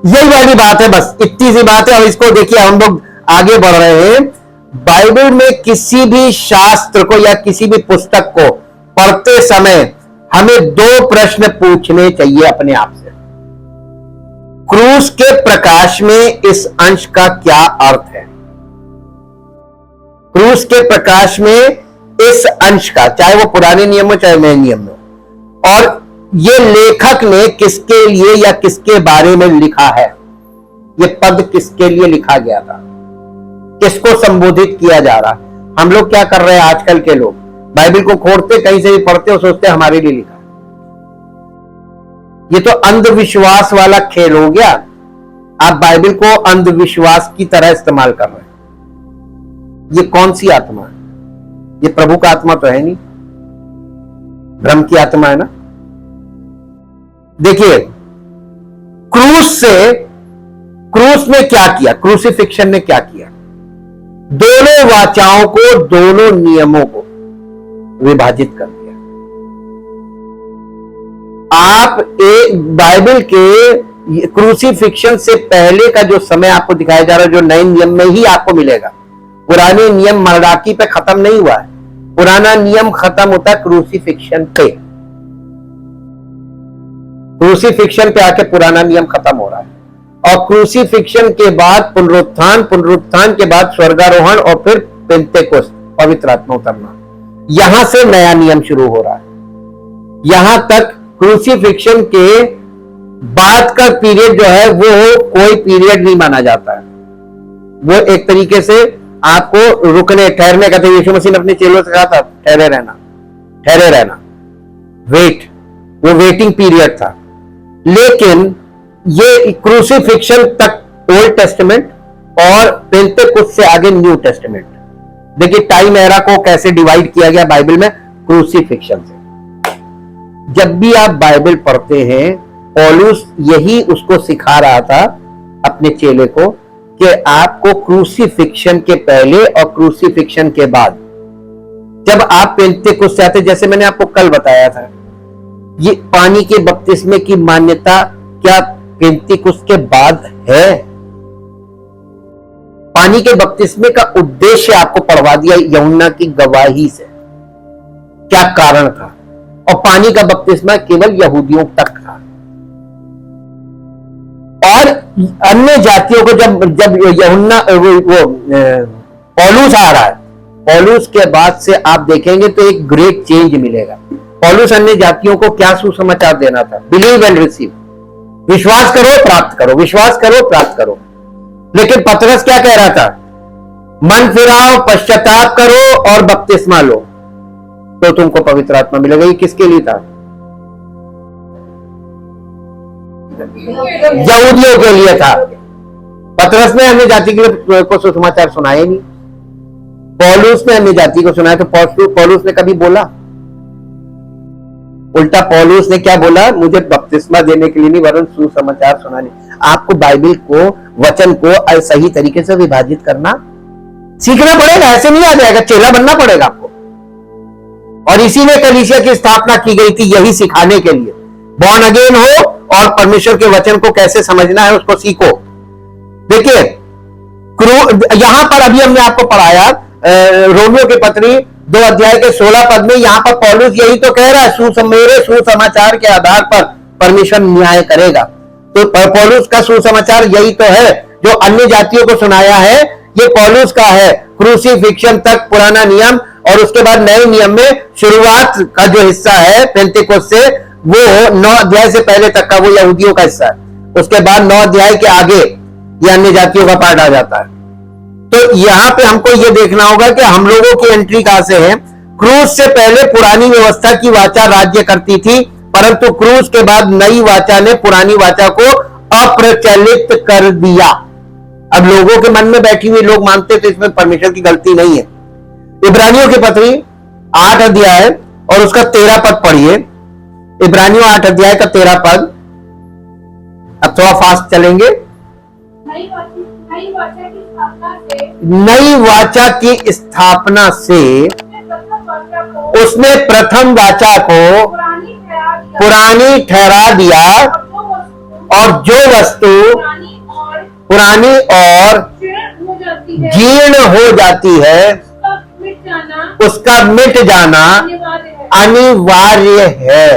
यही वाली बात है, बस इतनी सी बात है। और इसको देखिए, हम लोग आगे बढ़ रहे हैं। बाइबल में किसी भी शास्त्र को या किसी भी पुस्तक को पढ़ते समय हमें 2 प्रश्न पूछने चाहिए अपने आप से। क्रूस के प्रकाश में इस अंश का क्या अर्थ है? क्रूस के प्रकाश में इस अंश का, चाहे वो पुराने नियम हो चाहे नए नियम हो, और ये लेखक ने किसके लिए या किसके बारे में लिखा है? ये पद किसके लिए लिखा गया था? किसको संबोधित किया जा रहा? हम लोग क्या कर रहे हैं आजकल के लोग? बाइबल को खोलते, कहीं से भी पढ़ते और सोचते हमारे लिए लिखा। ये तो अंधविश्वास वाला खेल हो गया। आप बाइबल को अंधविश्वास की तरह इस्तेमाल कर रहे हैं। ये कौन सी आत्मा है? ये प्रभु का आत्मा तो है नहीं, भ्रम की आत्मा है ना। देखिए, क्रूस ने क्या किया? क्रूसिफिक्शन ने क्या किया? दोनों वाचाओं को, दोनों नियमों को विभाजित कर दिया। आप एक बाइबल के क्रूसिफिक्शन से पहले का जो समय आपको दिखाया जा रहा है, जो नए नियम में ही आपको मिलेगा। पुराने नियम मलाकी पे खत्म नहीं हुआ है। पुराना नियम खत्म होता है क्रूसिफिक्शन पे। क्रूसिफिक्शन पे आके पुराना नियम खत्म हो रहा है, और क्रूसिफिक्शन के बाद पुनरुत्थान के बाद स्वर्गारोहण, और फिर पेंतेकोस्त, पवित्र आत्मा उतरना। यहां से नया नियम शुरू हो रहा है। यहां तक क्रूसिफिक्शन के बाद का पीरियड जो है वो कोई पीरियड नहीं माना जाता है। वो एक तरीके से आपको रुकने ठहरने का था। यीशु मसीह ने अपने चेलों से कहा था ठहरे रहना, वेट, वो वेटिंग पीरियड था। लेकिन ये क्रूसिफिक्शन तक ओल्ड टेस्टामेंट और पेंतेकोस्त से आगे न्यू टेस्टामेंट। देखिए टाइम एरा को कैसे डिवाइड किया गया बाइबल में, क्रूसिफिक्शन से। जब भी आप बाइबल पढ़ते हैं, पौलुस यही उसको सिखा रहा था अपने चेले को कि आपको क्रूसिफिक्शन के पहले और क्रूसिफिक्शन के बाद, जब आप पेंतेकोस्त से आते, जैसे मैंने आपको कल बताया था, ये पानी के बपतिस्मे की मान्यता क्या पेंतेकोस्त के बाद है? पानी के बपतिस्मे का उद्देश्य आपको पढ़वा दिया यूहन्ना की गवाही से, क्या कारण था। और पानी का बपतिस्मा केवल यहूदियों तक था, और अन्य जातियों को जब जब यूहन्ना पौलुस आ रहा है, पौलुस के बाद से आप देखेंगे तो एक ग्रेट चेंज मिलेगा। पौलुस अन्य जातियों को क्या सुसमाचार देना था? बिलीव एंड रिसीव, विश्वास करो प्राप्त करो, विश्वास करो प्राप्त करो। लेकिन पतरस क्या कह रहा था? मन फिराओ, पश्चाताप करो और बपतिस्मा लो तो तुमको पवित्र आत्मा मिलेगा। ये किसके लिए था? यहूदियों के लिए था। पतरस ने अन्य जाति को सुसमाचार सुनाया नहीं, पौलुस ने अन्य जाति को सुनाया। तो पौलुस ने कभी बोला? उल्टा पौलुस ने क्या बोला? मुझे बपतिस्मा देने के लिए नहीं वरन सुसमाचार सुनाने। आपको बाइबल को, वचन को सही तरीके से विभाजित करना सीखना पड़ेगा, ऐसे नहीं आ जाएगा, चेला बनना पड़ेगा आपको। और इसीलिए कलीसिया की स्थापना की गई थी, यही सिखाने के लिए। बॉर्न अगेन हो और परमेश्वर के वचन को कैसे समझना है उसको सीखो। देखिए यहां पर अभी हमने आपको पढ़ाया रोमियो की पत्री 2 अध्याय के 16 पद में, यहां पर पौलुस यही तो कह रहा है, मेरे सुसमाचार के आधार पर परमेश्वर न्याय करेगा। तो पौलुस का सुसमाचार यही तो है जो अन्य जातियों को सुनाया है, ये पौलुस का है। क्रूसीफिक्शन तक पुराना नियम और उसके बाद नए नियम में शुरुआत का जो हिस्सा है पेंतिकोस्त से, वो 9 अध्याय से पहले तक का वो यहूदियों का हिस्सा है। उसके बाद 9 अध्याय के आगे ये अन्य जातियों का पार्ट आ जाता है। तो यहां पे हमको ये देखना होगा कि हम लोगों की एंट्री कहां से है। क्रूस से पहले पुरानी व्यवस्था की वाचा राज्य करती थी, परंतु क्रूस के बाद नई वाचा ने पुरानी वाचा को अप्रचलित कर दिया। अब लोगों के मन में बैठी हुई लोग मानते तो इसमें परमेश्वर की गलती नहीं है। इब्रानियों की पत्री 8 अध्याय और उसका 13 पद पढ़िए। इब्रानियों 8 अध्याय का 13 पद। अब थोड़ा फास्ट चलेंगे। नई वाचा की स्थापना से उसने प्रथम वाचा को पुरानी ठहरा दिया और जो वस्तु पुरानी और जीर्ण हो जाती है उसका मिट जाना अनिवार्य है।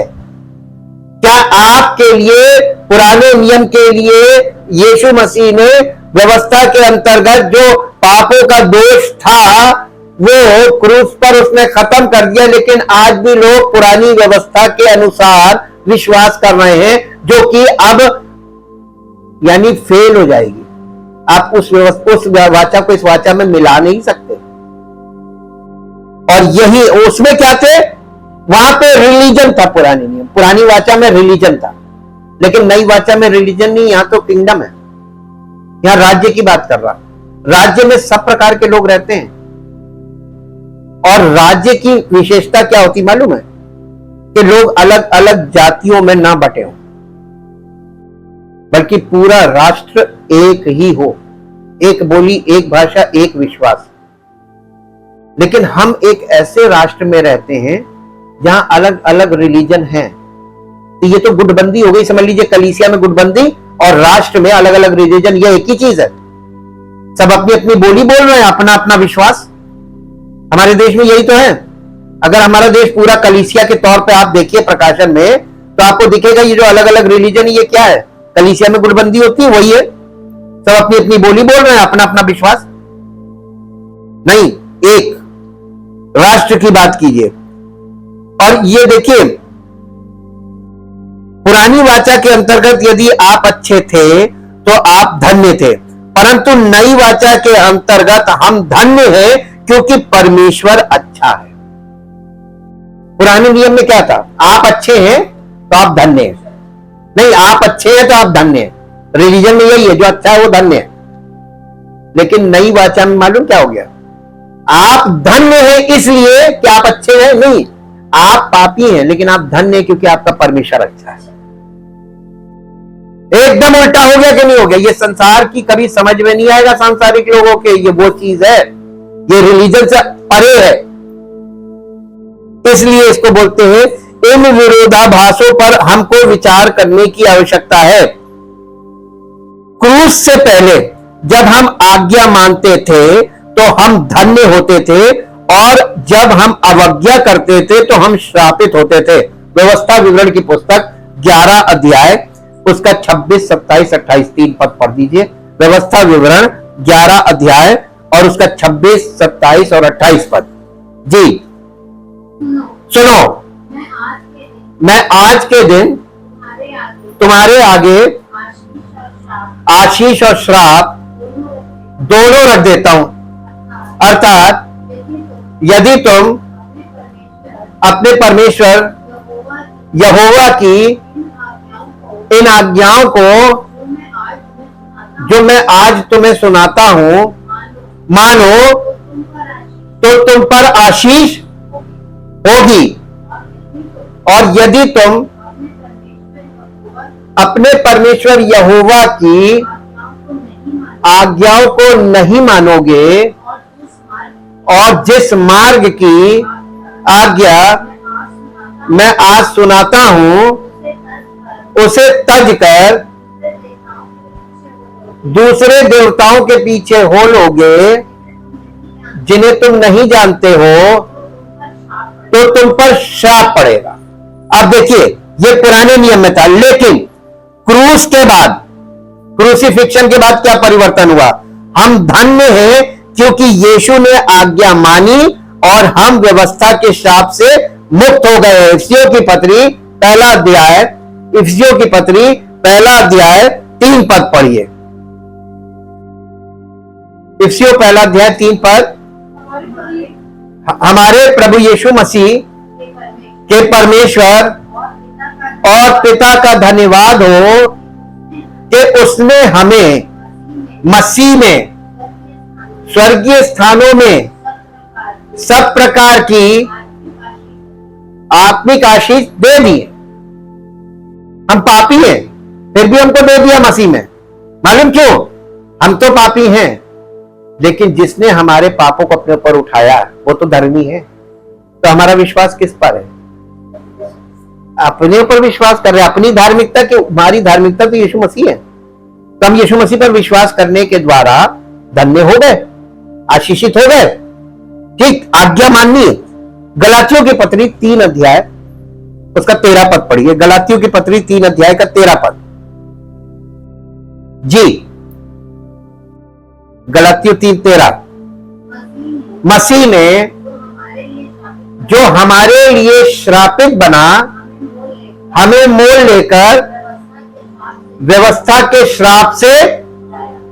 क्या आपके लिए, पुराने नियम के लिए यीशु मसीह ने व्यवस्था के अंतर्गत जो पापों का दोष था वो क्रूस पर उसने खत्म कर दिया, लेकिन आज भी लोग पुरानी व्यवस्था के अनुसार विश्वास कर रहे हैं, जो कि अब यानी फेल हो जाएगी। आप उस वाचा को इस वाचा में मिला नहीं सकते। और यही उसमें क्या थे, वहां पे रिलीजन था, पुरानी नियम, पुरानी वाचा में रिलीजन था, लेकिन नई वाचा में रिलीजन नहीं, यहां तो किंगडम है। यहां राज्य की बात कर रहा। राज्य में सब प्रकार के लोग रहते हैं और राज्य की विशेषता क्या होती मालूम है? कि लोग अलग अलग जातियों में ना बटे हो, बल्कि पूरा राष्ट्र एक ही हो, एक बोली, एक भाषा, एक विश्वास। लेकिन हम एक ऐसे राष्ट्र में रहते हैं जहां अलग अलग रिलीजन हैं। तो ये तो गुटबंदी हो गई, समझ लीजिए कलीसिया में गुटबंदी और राष्ट्र में अलग अलग रिलीजन, ये एक ही चीज है। सब अपनी अपनी बोली बोल रहे हैं, अपना अपना विश्वास। हमारे देश में यही तो है। अगर हमारा देश पूरा कलीसिया के तौर पे आप देखिए प्रकाशन में, तो आपको दिखेगा ये जो अलग अलग रिलीजन, ये क्या है? कलीसिया में गुटबंदी होती है, वही है। सब अपनी अपनी बोली बोल रहे हैं, अपना अपना विश्वास नहीं। एक राष्ट्र की बात कीजिए। और ये देखिए, पुरानी वाचा के अंतर्गत यदि आप अच्छे थे तो आप धन्य थे, परंतु नई वाचा के अंतर्गत हम धन्य हैं क्योंकि परमेश्वर अच्छा है। पुराने नियम में क्या था? आप अच्छे हैं तो आप धन्य हैं, नहीं आप अच्छे हैं तो आप धन्य हैं। रिलीजन में यही है, जो अच्छा है वो धन्य है। लेकिन नई वाचा में मालूम क्या हो गया? आप धन्य हैं इसलिए कि आप अच्छे हैं, नहीं, आप पापी हैं लेकिन आप धन्य हैं क्योंकि आपका परमेश्वर अच्छा है। एकदम उल्टा हो गया कि नहीं हो गया? ये संसार की कभी समझ में नहीं आएगा सांसारिक लोगों के, ये वो चीज है, ये रिलीजन से परे है। इसलिए इसको बोलते हैं, इन विरोधाभासों पर हमको विचार करने की आवश्यकता है। क्रूस से पहले जब हम आज्ञा मानते थे तो हम धन्य होते थे, और जब हम अवज्ञा करते थे तो हम श्रापित होते थे। व्यवस्था विवरण की पुस्तक 11 अध्याय उसका 26, 27, 28 3 पद पढ़ दीजिए। व्यवस्था विवरण 11 अध्याय और उसका 26, 27 और 28 पद। जी सुनो, मैं आज के दिन तुम्हारे आगे आशीष और श्राप दोनों रख देता हूं। अर्थात यदि तुम अपने परमेश्वर यहोवा की इन आज्ञाओं को जो मैं आज तुम्हें सुनाता हूं मानो, तो तुम पर आशीष होगी। और यदि तुम अपने परमेश्वर यहोवा की आज्ञाओं को नहीं मानोगे और जिस मार्ग की आज्ञा मैं आज सुनाता हूं उसे तज कर दूसरे देवताओं के पीछे हो लोगे जिन्हें तुम नहीं जानते हो, तो तुम पर श्राप पड़ेगा। अब देखिए, ये पुराने नियम में था, लेकिन क्रूस के बाद, क्रूसिफिक्शन के बाद क्या परिवर्तन हुआ? हम धन्य हैं क्योंकि यीशु ने आज्ञा मानी और हम व्यवस्था के श्राप से मुक्त हो गए। इफिसियों की पत्री पहला अध्याय, इफिसियों की पत्री पहला अध्याय 3 पद पढ़िए। इफिसियों पहला अध्याय 3 पद। हमारे प्रभु यीशु मसीह के परमेश्वर और पिता का धन्यवाद हो कि उसने हमें मसीह में स्वर्गीय स्थानों में सब प्रकार की आत्मिक आशीष दे दी। हम पापी हैं, फिर भी हमको दे दिया मसीह में। मालूम क्यों? हम तो पापी हैं, लेकिन जिसने हमारे पापों को अपने ऊपर उठाया वो तो धर्मी है। तो हमारा विश्वास किस पर है? अपने ऊपर विश्वास कर रहे हैं, अपनी धार्मिकता की। हमारी धार्मिकता तो यीशु मसीह है। तो हम यीशु मसीह पर विश्वास करने के द्वारा धन्य हो गए, आशीषित हो गए। ठीक, आज्ञा माननी है। गलातियों की पत्री 3 अध्याय उसका 13 पद पढ़िए। गलातियों की पत्री 3 अध्याय का 13 पद। जी, गलातियों 3:13। मसीह ने जो हमारे लिए श्रापित बना, हमें मोल लेकर व्यवस्था के श्राप से।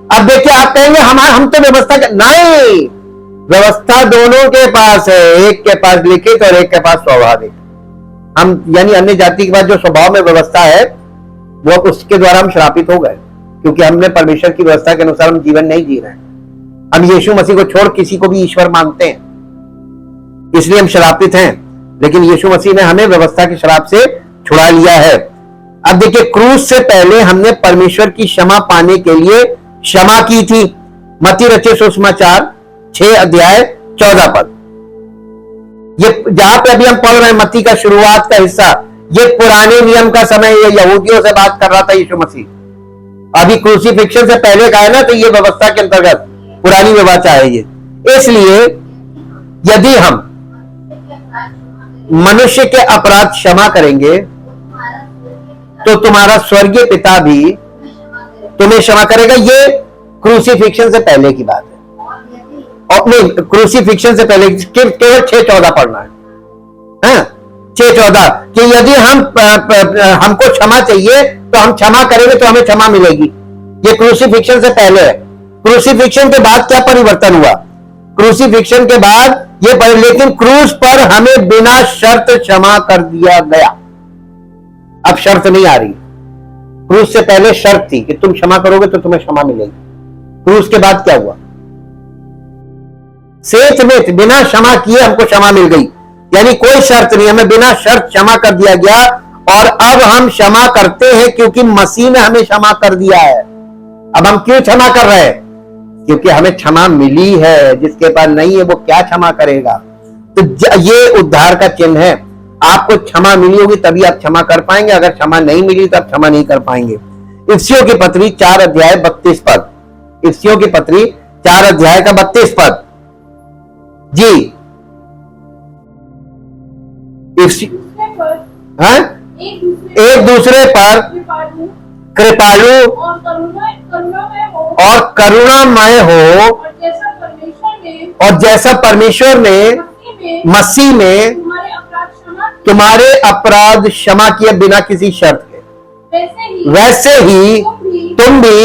अब देखिए, आप कहेंगे हम तो व्यवस्था के नहीं, व्यवस्था दोनों के पास है, एक के पास लिखित और एक के पास स्वाभाविक। हम यानी अन्य जाति के पास जो स्वभाव में व्यवस्था है वो उसके द्वारा हम श्रापित हो गए, क्योंकि हमने परमेश्वर की व्यवस्था के अनुसार हम जीवन नहीं जी रहे हैं। हम यीशु मसीह को छोड़ किसी को भी ईश्वर मानते हैं, इसलिए हम श्रापित हैं। लेकिन यीशु मसीह ने हमें व्यवस्था के श्राप से छुड़ा लिया है। अब देखिए, क्रूस से पहले हमने परमेश्वर की क्षमा पाने के लिए क्षमा की थी। मत्ती रचित सुसमाचार 6 अध्याय 14 पद। ये जहां पे अभी हम पढ़ रहे हैं, मत्ती का शुरुआत का हिस्सा, ये पुराने नियम का समय, ये यहूदियों से बात कर रहा था यीशु मसीह। अभी क्रूसिफिक्शन से पहले का है ना, तो ये व्यवस्था के अंतर्गत पुरानी व्यवस्था है ये। इसलिए यदि हम मनुष्य के अपराध क्षमा करेंगे तो तुम्हारा स्वर्गीय पिता भी तुम्हें क्षमा करेगा। ये क्रूसिफिक्शन से पहले की बात है। और नहीं, क्रूसिफिक्शन से पहले केवल 6:14 पढ़ना है। 6:14 कि यदि हमको क्षमा चाहिए तो हम क्षमा करेंगे तो हमें क्षमा मिलेगी। ये क्रूसिफिक्शन से पहले है। क्रूसिफिक्शन के बाद क्या परिवर्तन हुआ? क्रूसिफिक्शन के बाद ये लेकिन क्रूस पर हमें बिना शर्त क्षमा कर दिया गया। अब शर्त नहीं आ रही। क्रूस से पहले शर्त थी कि तुम क्षमा करोगे तो तुम्हें क्षमा मिलेगी। क्रूस के बाद क्या हुआ? सेठ में बिना क्षमा किए हमको क्षमा मिल गई, यानी कोई शर्त नहीं, हमें बिना शर्त क्षमा कर दिया गया। और अब हम क्षमा करते हैं क्योंकि मसीह ने हमें क्षमा कर दिया है। अब हम क्यों क्षमा कर रहे हैं? क्योंकि हमें क्षमा मिली है। जिसके पास नहीं है वो क्या क्षमा करेगा? तो ये उद्धार का चिन्ह है। आपको क्षमा मिली होगी तभी आप क्षमा कर पाएंगे, अगर क्षमा नहीं मिली तो आप क्षमा नहीं कर पाएंगे। इफिसियों की पत्री 4 अध्याय 32 पद। इफिसियों की पत्री 4 अध्याय का 32 पद। जी, एक दूसरे पर कृपालु और करुणामय हो, और जैसा परमेश्वर ने मसीह में तुम्हारे अपराध क्षमा किए बिना किसी शर्त के, वैसे ही तुम भी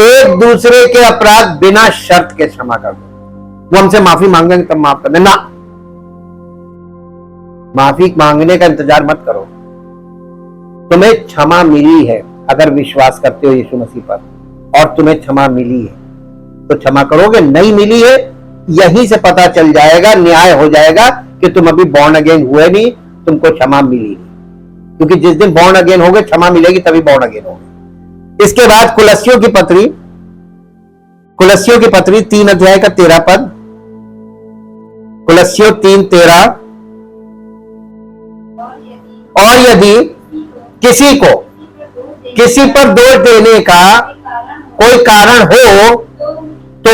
एक दूसरे के अपराध बिना शर्त के क्षमा कर दो। वो हमसे माफी मांगेंगे तब माफ कर देना। माफी मांगने का इंतजार मत करो। तुम्हें क्षमा मिली है अगर विश्वास करते हो यीशु मसीह पर, और तुम्हें क्षमा मिली है तो क्षमा करोगे। नहीं मिली है, यहीं से पता चल जाएगा, न्याय हो जाएगा कि तुम अभी बॉर्न अगेन हुए नहीं, तुमको क्षमा मिली। क्योंकि जिस दिन बॉर्न अगेन होगे क्षमा मिलेगी, तभी बॉर्न अगेन होगे। इसके बाद कुलस्सियों की पत्री 3 अध्याय का 13 पद, कुलस्सियों 3:13, और यदि किसी पर दोष देने का कोई कारण हो तो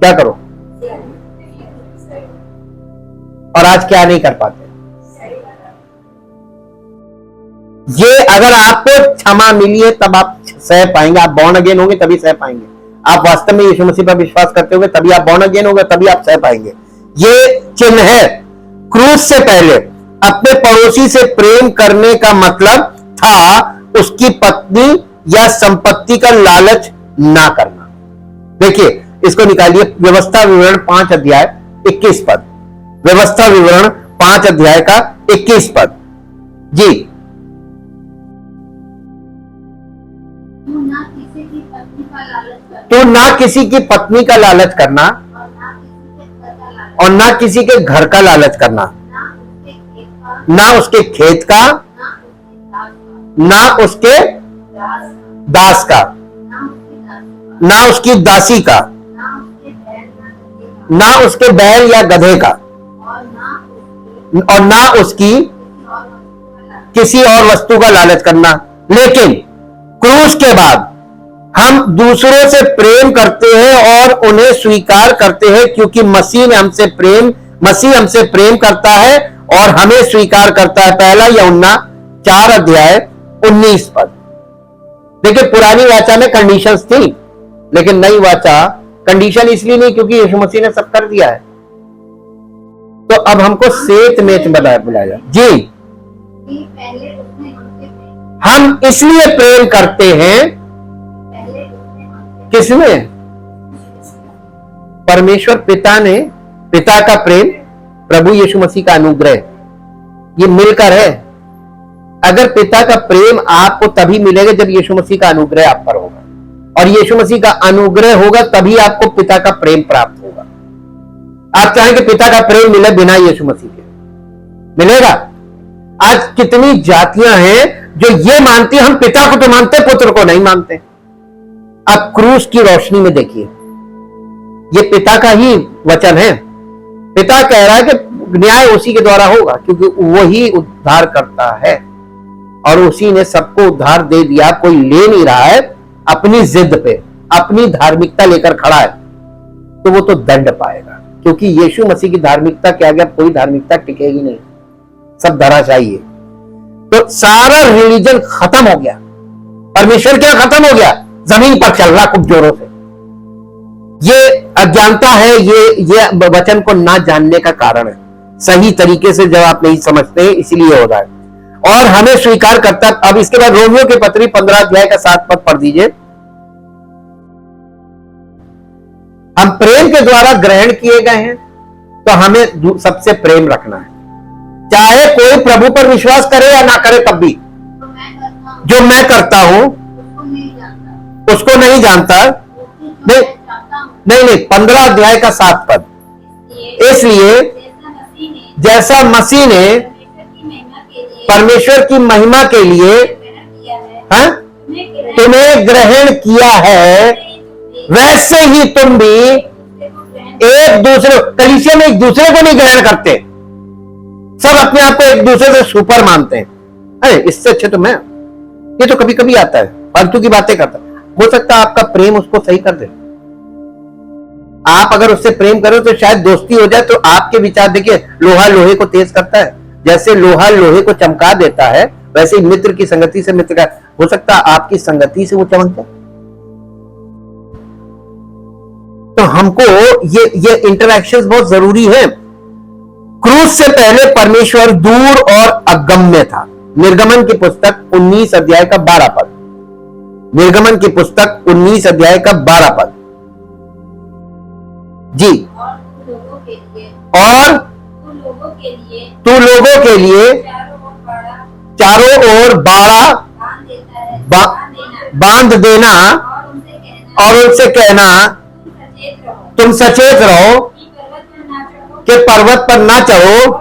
क्या करो। और आज क्या नहीं कर पाते ये। अगर आपको क्षमा मिली है तब आप सह पाएंगे। आप बॉर्न अगेन होंगे तभी सह पाएंगे। आप वास्तव में यीशु मसीह पर विश्वास करते होंगे तभी आप बॉर्न अगेन होंगे, तभी आप सह पाएंगे। ये चिन्ह है। क्रूस से पहले अपने पड़ोसी से प्रेम करने का मतलब था उसकी पत्नी या संपत्ति का लालच ना करना। देखिए इसको निकालिए, व्यवस्था विवरण 5 अध्याय 21 पद। व्यवस्था विवरण 5 अध्याय का 21 पद जी। तो ना किसी की पत्नी का लालच करना और ना किसी के घर का लालच करना, ना उसके खेत का, ना उसके दास का, ना उसकी दासी का, ना उसके बैल या गधे का, और ना उसकी किसी और वस्तु का लालच करना। लेकिन क्रूस के बाद हम दूसरों से प्रेम करते हैं और उन्हें स्वीकार करते हैं, क्योंकि मसीह हमसे प्रेम करता है और हमें स्वीकार करता है। पहला यूहन्ना 4 अध्याय 19 पद। देखिए पुरानी वाचा में कंडीशंस थी, लेकिन नई वाचा कंडीशन इसलिए नहीं क्योंकि यीशु मसीह ने सब कर दिया है। तो अब हमको सेत में बुलाया जी। हम इसलिए प्रेम करते हैं, किसमें? परमेश्वर पिता का प्रेम, प्रभु यीशु मसीह का अनुग्रह, ये मिलकर है। अगर पिता का प्रेम आपको तभी मिलेगा जब यीशु मसीह का अनुग्रह आप पर होगा, और यीशु मसीह का अनुग्रह होगा तभी आपको पिता का प्रेम प्राप्त होगा। आप चाहेंगे पिता का प्रेम मिले बिना यीशु मसीह के, मिलेगा? आज कितनी जातियां हैं जो ये मानती हैं हम पिता को तो मानते, पुत्र को नहीं मानते। आप क्रूस की रोशनी में देखिए, ये पिता का ही वचन है। पिता कह रहा है कि न्याय उसी के द्वारा होगा, क्योंकि वही उद्धार करता है और उसी ने सबको उद्धार दे दिया। कोई ले नहीं रहा है, अपनी जिद पे अपनी धार्मिकता लेकर खड़ा है तो वो तो दंड पाएगा, क्योंकि यीशु मसीह की धार्मिकता के आगे कोई धार्मिकता टिकेगी नहीं, सब धराशायी है। तो सारा रिलीजन खत्म हो गया। परमेश्वर क्या खत्म हो गया? जमीन पर चल रहा खूब जोरों से। ये अज्ञानता है, ये वचन को ना जानने का कारण है। सही तरीके से जब आप नहीं समझते हैं इसीलिए हो रहा है, और हमें स्वीकार करता। अब इसके बाद रोमियो की पत्री 15 अध्याय का 7 पद पढ़ दीजिए। हम प्रेम के द्वारा ग्रहण किए गए हैं तो हमें सबसे प्रेम रखना है, चाहे कोई प्रभु पर विश्वास करे या ना करे, तब भी। जो मैं करता हूं उसको नहीं जानता। नहीं 15 अध्याय का 7 पद। इसलिए जैसा मसीह ने परमेश्वर की महिमा के लिए तुम्हें ग्रहण किया है, वैसे ही तुम भी एक दूसरे, कलीसिया में एक दूसरे को नहीं ग्रहण करते। सब अपने आप को एक दूसरे से सुपर मानते हैं। अरे इससे अच्छे तो मैं, ये तो कभी कभी आता है, फालतू की बातें करता है। हो सकता है आपका प्रेम उसको सही कर दे। आप अगर उससे प्रेम करो तो शायद दोस्ती हो जाए। तो आपके विचार देखिए, लोहा लोहे को तेज करता है, जैसे लोहा लोहे को चमका देता है वैसे ही मित्र की संगति से मित्र का हो सकता है आपकी संगति से वो चमक जाए। तो हमको ये इंटरैक्शंस बहुत जरूरी है। क्रूस से पहले परमेश्वर दूर और अगम्य था। निर्गमन की पुस्तक 19 अध्याय का 12 पद। निर्गमन की पुस्तक 19 अध्याय का 12 पद जी। और तू लोगों के लिए चारों ओर बाड़ा बांध देना और उनसे कहना तुम सचेत रहो कि पर्वत पर ना चढ़ो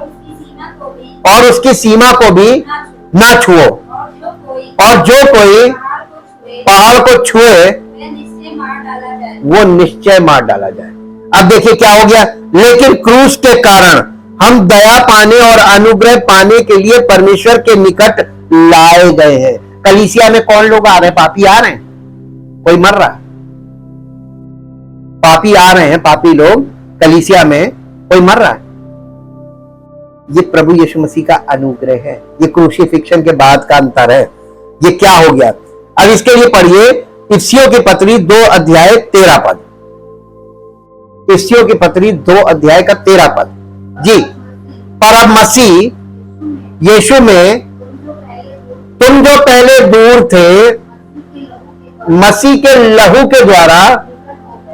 और उसकी सीमा को भी ना छुओ, और जो कोई पहाड़ को छुए वो निश्चय मार डाला जाए। अब देखिए क्या हो गया। लेकिन क्रूस के कारण हम दया पाने और अनुग्रह पाने के लिए परमेश्वर के निकट लाए गए हैं। कलीसिया में कौन लोग आ रहे हैं? पापी आ रहे हैं, कोई मर रहा है। पापी आ रहे हैं, पापी लोग कलीसिया में, कोई मर रहा है। ये प्रभु यीशु मसीह का अनुग्रह है। ये क्रूसिफिक्शन के बाद का अंतर है। ये क्या हो गया? अब इसके लिए पढ़िए इफिसियों की पत्री 2 अध्याय 13 पद। इफिसियों की पत्री 2 अध्याय का 13 पद जी। पर अब मसीह यीशु में तुम जो पहले दूर थे, मसीह के लहू के द्वारा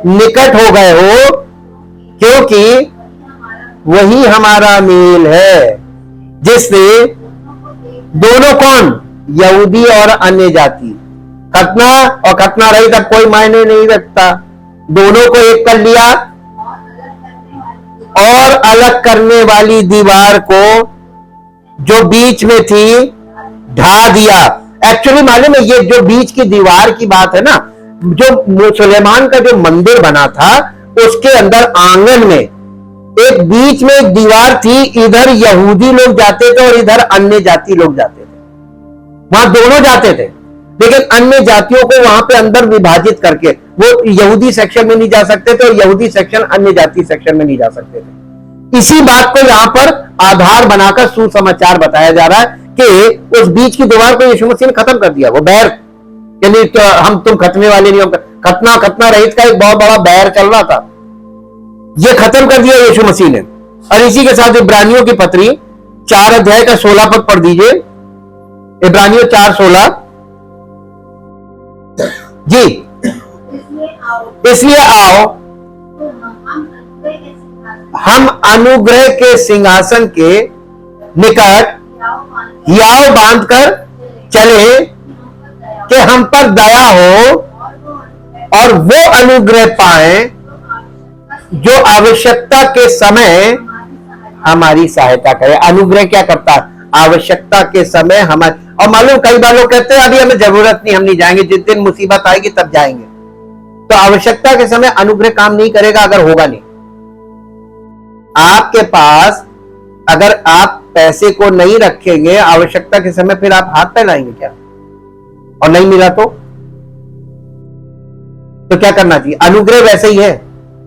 निकट हो गए हो, क्योंकि वही हमारा मेल है, जिसने दोनों कौन? यहूदी और अन्य जाति। खतना और खतना रहित अब कोई मायने नहीं रखता। दोनों को एक कर लिया और अलग करने वाली दीवार को जो बीच में थी ढा दिया। एक्चुअली मालूम है, ये जो बीच की दीवार की बात है ना, जो सुलेमान का जो मंदिर बना था उसके अंदर आंगन में एक बीच में एक दीवार थी। इधर यहूदी लोग जाते थे और इधर अन्य जाति लोग जाते थे। वहां दोनों जाते थे, लेकिन अन्य जातियों को वहां पे अंदर विभाजित करके वो यहूदी सेक्शन में नहीं जा सकते थे और यहूदी सेक्शन अन्य जाति सेक्शन में नहीं जा सकते थे। इसी बात को यहां पर आधार बनाकर सुसमाचार बताया जा रहा है कि उस बीच की दीवार को यीशु मसीह ने खत्म कर दिया। वो बैर, यानी तो हम तुम खतने वाले नहीं, खतना खतना रहित का एक बहुत बड़ा बैर चल रहा था, ये खत्म कर दिया यीशु मसीह ने। और इसी के साथ इब्रानियों की पत्री 4 अध्याय का 16 पद पढ़ दीजिए। इब्रानियों 4:16 जी। इसलिए आओ हम अनुग्रह के सिंहासन के निकट हियाव बांधकर चले कि हम पर दया हो और वो अनुग्रह पाए जो आवश्यकता के समय हमारी सहायता करे। अनुग्रह क्या करता है? आवश्यकता के समय हमारे। और मालूम कई बार लोग कहते हैं अभी हमें जरूरत नहीं, हम नहीं जाएंगे, जिस दिन मुसीबत आएगी तब जाएंगे। तो आवश्यकता के समय अनुग्रह काम नहीं करेगा अगर होगा नहीं। आपके पास अगर आप पैसे को नहीं रखेंगे आवश्यकता के समय, फिर आप हाथ फैलाएंगे क्या? और नहीं मिला तो क्या करना चाहिए? अनुग्रह वैसे ही है।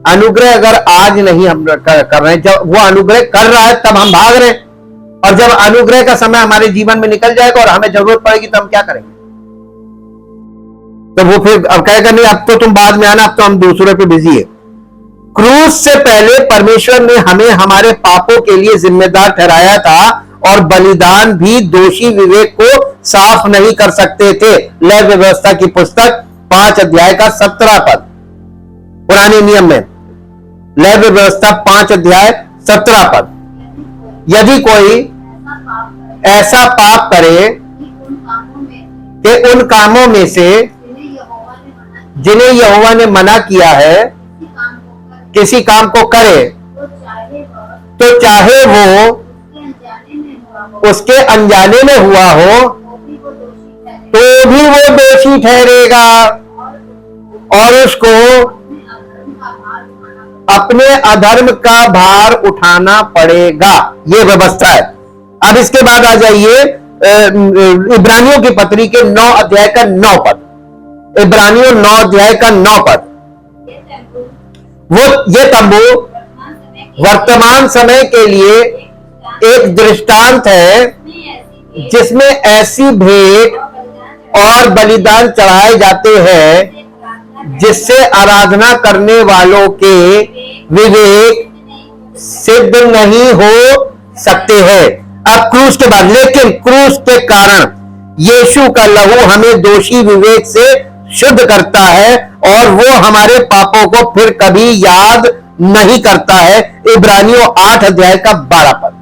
अनुग्रह अगर आज नहीं हम कर रहे हैं, जब वो अनुग्रह कर रहा है तब हम भाग रहे हैं, और जब अनुग्रह का समय हमारे जीवन में निकल जाएगा और हमें जरूरत पड़ेगी तो हम क्या करेंगे? तो वो फिर अब कहेगा नहीं अब तो तुम बाद में आना, अब तो हम दूसरे पे बिजी है। क्रूस से पहले परमेश्वर ने हमें हमारे पापों के लिए जिम्मेदार ठहराया था और बलिदान भी दोषी विवेक को साफ नहीं कर सकते थे। लय व्यवस्था की पुस्तक 5 अध्याय का 17 पद। पुराने नियम में लय व्यवस्था 5 अध्याय 17 पद। यदि कोई ऐसा पाप करे कि उन कामों में से जिन्हें यहोवा ने मना किया है किसी काम को करे, तो चाहे वो उसके अनजाने में हुआ हो तो भी वो दोषी ठहरेगा और उसको अपने अधर्म का भार उठाना पड़ेगा। ये व्यवस्था है। अब इसके बाद आ जाइए इब्रानियों की पत्री के 9 अध्याय का 9 पद। इब्रानियों 9 अध्याय का 9 पद। ये तंबू वर्तमान समय के लिए एक दृष्टांत है जिसमें ऐसी भेंट और बलिदान चढ़ाए जाते हैं जिससे आराधना करने वालों के विवेक सिद्ध नहीं हो सकते हैं। अब क्रूस के बाद, लेकिन क्रूस के कारण यीशु का लहू हमें दोषी विवेक से शुद्ध करता है और वो हमारे पापों को फिर कभी याद नहीं करता है। इब्रानियों 8 अध्याय का 12 पद,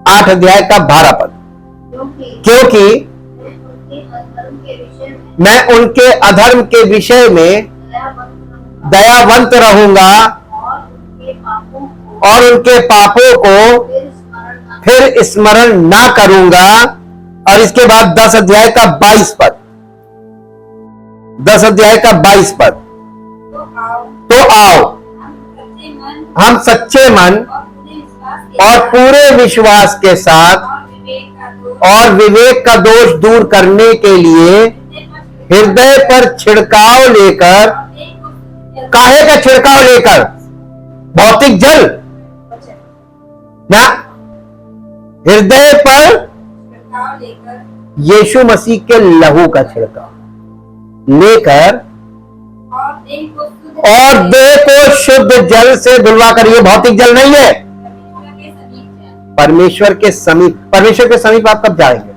8 अध्याय का 12 पद। क्योंकि मैं उनके अधर्म के विषय में दयावंत रहूंगा और उनके पापों को फिर स्मरण ना करूंगा। और इसके बाद 10 अध्याय का 22 पद, 10 अध्याय का 22 पद। तो आओ हम सच्चे मन और पूरे विश्वास के साथ और विवेक का दोष दूर करने के लिए हृदय पर छिड़काव लेकर, काहे का छिड़काव लेकर? भौतिक जल ना, हृदय पर यीशु मसीह के लहू का छिड़काव लेकर और देह को शुद्ध जल से धुलवा कर। ये भौतिक जल नहीं है, परमेश्वर के समीप। परमेश्वर के समीप आप कब जाएंगे?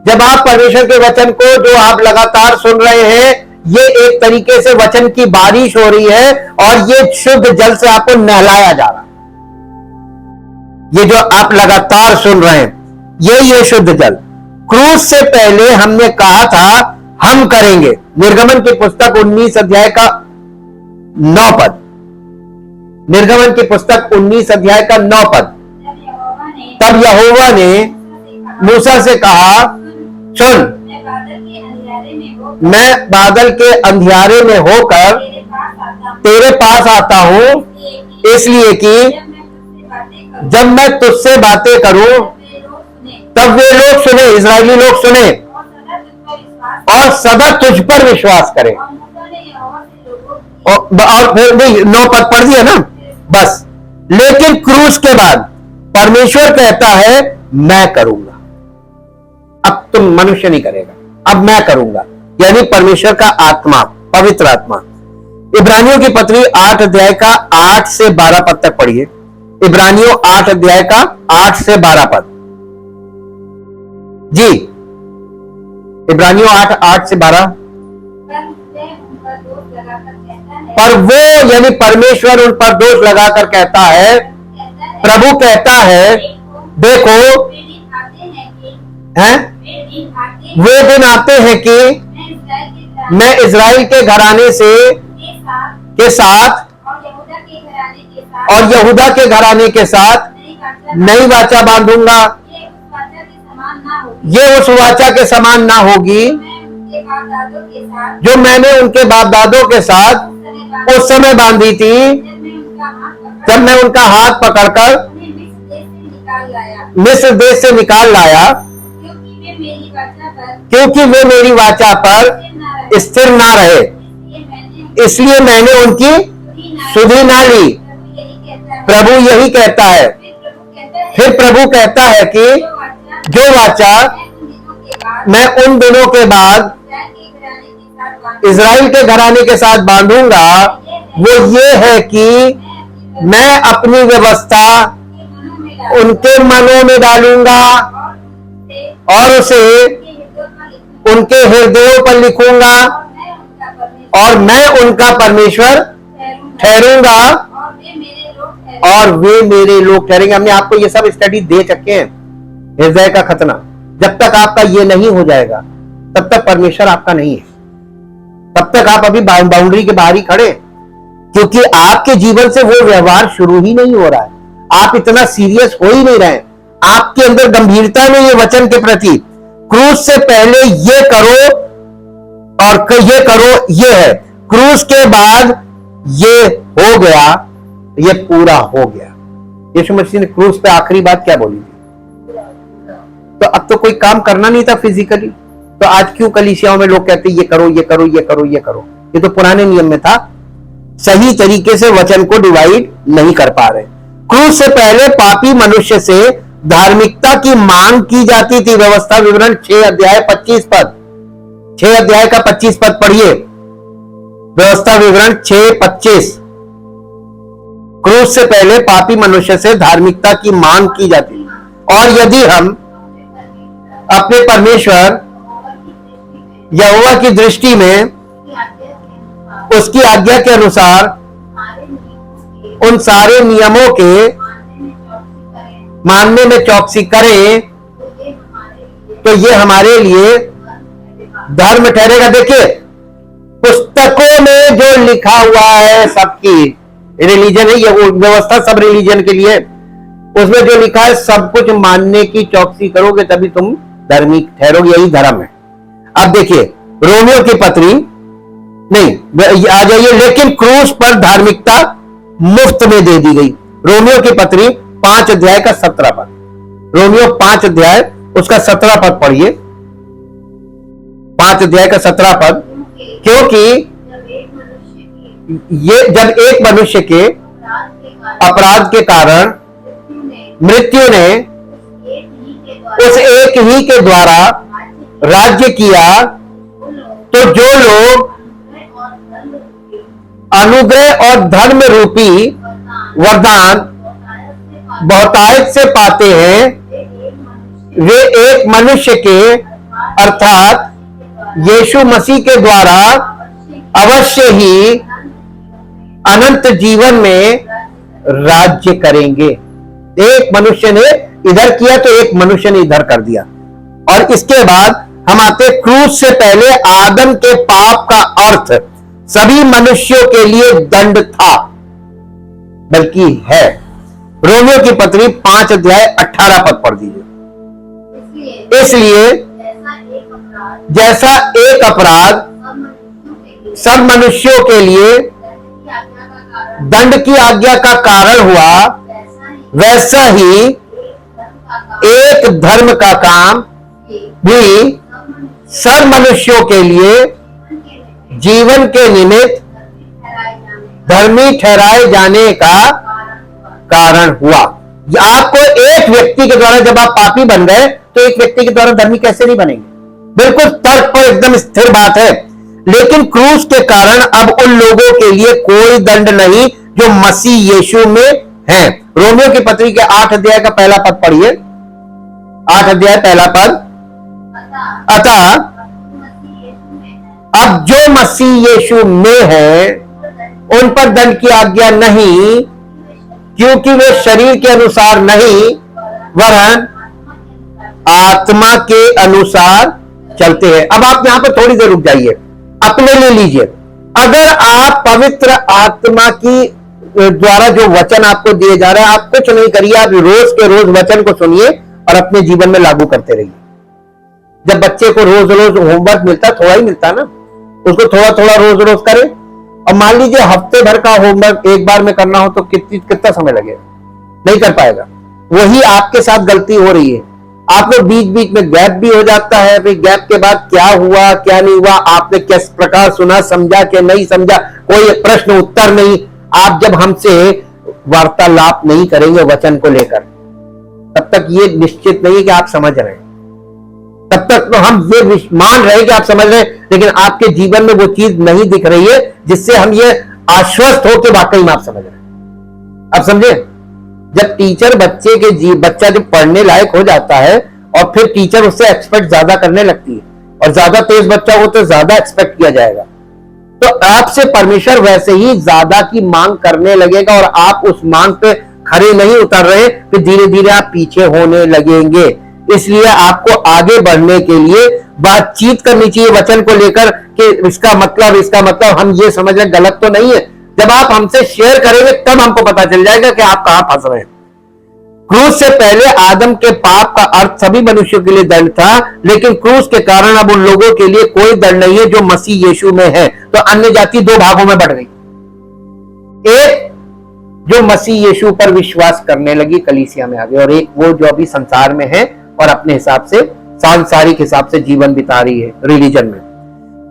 जब आप परमेश्वर के वचन को, जो आप लगातार सुन रहे हैं, ये एक तरीके से वचन की बारिश हो रही है और ये शुद्ध जल से आपको नहलाया जा रहा है। ये जो आप लगातार सुन रहे हैं, ये शुद्ध जल। क्रूस से पहले हमने कहा था हम करेंगे। निर्गमन की पुस्तक 19 अध्याय का 9 पद, निर्गमन की पुस्तक 19 अध्याय का 9 पद। तब यहोवा ने मूसा से कहा, सुन, मैं बादल के अंधियारे में होकर तेरे पास आता हूं, इसलिए कि जब मैं तुझसे बातें करूं तब वे लोग सुने, इजरायली लोग सुने और सदा तुझ पर विश्वास करें। और फिर 9 पद पढ़ दिया ना, बस। लेकिन क्रूस के बाद परमेश्वर कहता है मैं करूंगा। अब तुम मनुष्य नहीं करेगा, अब मैं करूंगा, यानी परमेश्वर का आत्मा, पवित्र आत्मा। इब्रानियों की पत्री 8 अध्याय का 8 से 12 पद तक पढ़िए। इब्रानियों 8 अध्याय का 8 से 12 पद जी। इब्रानियों 8 से 12। पर वो, यानी परमेश्वर उन पर दोष लगाकर कहता है, प्रभु कहता है, देखो हैं, वे दिन आते हैं कि मैं इजराइल के घराने से के साथ और यहूदा के घराने के साथ नई वाचा बांधूंगा। ये उस वाचा के समान ना होगी जो मैंने उनके बाप दादों के साथ उस समय बांधी थी, जब मैं उनका हाथ पकड़कर मिस्र देश से निकाल लाया, क्योंकि वे मेरी वाचा पर स्थिर ना रहे, इसलिए मैंने उनकी सुधि ना ली। प्रभु यही कहता है। फिर प्रभु कहता है कि जो वाचा मैं उन दिनों के बाद इजराइल के घराने के साथ बांधूंगा, वो ये है कि मैं अपनी व्यवस्था उनके मनों में डालूंगा और उसे उनके हृदयों पर लिखूंगा और मैं उनका परमेश्वर ठहरूंगा और वे मेरे लोग ठहरेंगे। हमने आपको ये सब स्टडी दे चुके हैं, हृदय का खतना। जब तक आपका ये नहीं हो जाएगा तब तक परमेश्वर आपका नहीं है, तब तक आप अभी बाउंड्री के बाहर ही खड़े, क्योंकि आपके जीवन से वो व्यवहार शुरू ही नहीं हो रहा है। आप इतना सीरियस हो ही नहीं रहे, आपके अंदर गंभीरता नहीं है वचन के प्रति। क्रूस से पहले ये करो और ये करो, ये है। क्रूस के बाद ये हो गया, ये पूरा हो गया। यीशु मसीह ने क्रूस पे आखिरी बात क्या बोली थी? तो अब तो कोई काम करना नहीं था फिजिकली, तो आज क्यों कलीसियाओं में लोग कहते ये करो, ये करो, ये करो, ये करो? ये तो पुराने नियम में था, सही तरीके से वचन को डिवाइड नहीं कर पा रहे। क्रूस से पहले पापी मनुष्य से धार्मिकता की मांग की जाती थी। व्यवस्था विवरण 6 अध्याय 25 पद, 6 अध्याय का 25 पद पढ़िए। व्यवस्था विवरण 6:25। क्रूस से पहले पापी मनुष्य से धार्मिकता की मांग की जाती, और यदि हम अपने परमेश्वर यहोवा की दृष्टि में उसकी आज्ञा के अनुसार उन सारे नियमों के मानने में चौकसी करें तो ये हमारे लिए धर्म ठहरेगा। देखिए, पुस्तकों में जो लिखा हुआ है, सबकी रिलीजन है, ये व्यवस्था सब रिलीजन के लिए, उसमें जो लिखा है सब कुछ मानने की चौकसी करोगे तभी तुम धार्मिक ठहरोगे, यही धर्म है। अब देखिए रोमियो की पत्री, नहीं आ जाइए, लेकिन क्रूस पर धार्मिकता मुफ्त में दे दी गई। रोमियो की पत्री 5 अध्याय का 17 पद, रोमियो 5 अध्याय उसका 17 पद पढ़िए। 5 अध्याय का 17 पद, क्योंकि ये जब एक मनुष्य के अपराध के कारण मृत्यु ने उस एक ही के द्वारा राज्य किया, तो जो लोग अनुग्रह और धर्म रूपी वरदान बहुतायत से पाते हैं, वे एक मनुष्य के अर्थात यीशु मसीह के द्वारा अवश्य ही अनंत जीवन में राज्य करेंगे। एक मनुष्य ने इधर किया तो एक मनुष्य ने इधर कर दिया। और इसके बाद हम आते, क्रूस से पहले आदम के पाप का अर्थ सभी मनुष्यों के लिए दंड था, बल्कि है। रोमियो की पत्री 5 अध्याय 18 पद पढ़ दीजिए। इसलिए जैसा एक अपराध सब मनुष्यों के लिए दंड की आज्ञा का कारण हुआ, वैसा ही एक धर्म का काम भी सब मनुष्यों के लिए जीवन के निमित्त धर्मी ठहराए जाने का कारण हुआ। आपको एक व्यक्ति के द्वारा, जब आप पापी बन गए तो एक व्यक्ति के द्वारा धर्मी कैसे नहीं बनेंगे? बिल्कुल तर्क पर एकदम स्थिर बात है। लेकिन क्रूस के कारण अब उन लोगों के लिए कोई दंड नहीं जो मसीह यीशु में है। रोमियो की पत्री के 8 अध्याय का पहला पद पढ़िए। 8 अध्याय पहला पद, अतः अब जो मसीह यीशु में है उन पर दंड की आज्ञा नहीं, क्योंकि वे शरीर के अनुसार नहीं वरन आत्मा के अनुसार चलते हैं। अब आप यहां पर थोड़ी देर रुक जाइए, अपने लिए लीजिए। अगर आप पवित्र आत्मा की द्वारा जो वचन आपको दिए जा रहे हैं, आप कुछ नहीं करिए, आप रोज के रोज वचन को सुनिए और अपने जीवन में लागू करते रहिए। जब बच्चे को रोज रोज होमवर्क मिलता, थोड़ा ही मिलता ना, उसको थोड़ा थोड़ा रोज रोज करे। और मान लीजिए हफ्ते भर का होमवर्क एक बार में करना हो तो कितना समय लगेगा? नहीं कर पाएगा। वही आपके साथ गलती हो रही है। आप लोग बीच बीच में गैप भी हो जाता है, फिर गैप के बाद क्या हुआ क्या नहीं हुआ, आपने किस प्रकार सुना, समझा कि नहीं समझा, कोई प्रश्न उत्तर नहीं। आप जब हमसे वार्तालाप नहीं करेंगे वचन को लेकर, तब तक ये निश्चित नहीं है कि आप समझ रहे हैं। तब तक तो हम ये मान रहे हैं कि आप समझ रहे हैं, लेकिन आपके जीवन में वो चीज नहीं दिख रही है जिससे हम ये आश्वस्त हो कि वाकई में आप समझ रहे हैं। आप समझे? जब टीचर बच्चा जब पढ़ने लायक हो जाता है और फिर टीचर उससे एक्सपेक्ट ज्यादा करने लगती है, और ज्यादा तेज बच्चा हो तो ज्यादा एक्सपेक्ट किया जाएगा, तो आपसे परमेश्वर वैसे ही ज्यादा की मांग करने लगेगा और आप उस मांग पे खड़े नहीं उतर रहे, फिर धीरे धीरे आप पीछे होने लगेंगे। इसलिए आपको आगे बढ़ने के लिए बातचीत करनी चाहिए वचन को लेकर कि इसका मतलब हम ये समझ रहे गलत तो नहीं है। जब आप हमसे शेयर करेंगे तब हमको पता चल जाएगा कि आप कहां फंस रहे हैं। क्रूस से पहले आदम के पाप का अर्थ सभी मनुष्यों के लिए दंड था, लेकिन क्रूस के कारण अब उन लोगों के लिए कोई दंड नहीं है जो मसीह यीशु में है। तो अन्य जाति दो भागों में बढ़ गई। एक जो मसीह यीशु पर विश्वास करने लगी, कलीसिया में आ गई, और एक वो जो अभी संसार में है और अपने हिसाब से सांसारिक हिसाब से जीवन बिता रही है रिलीजन में।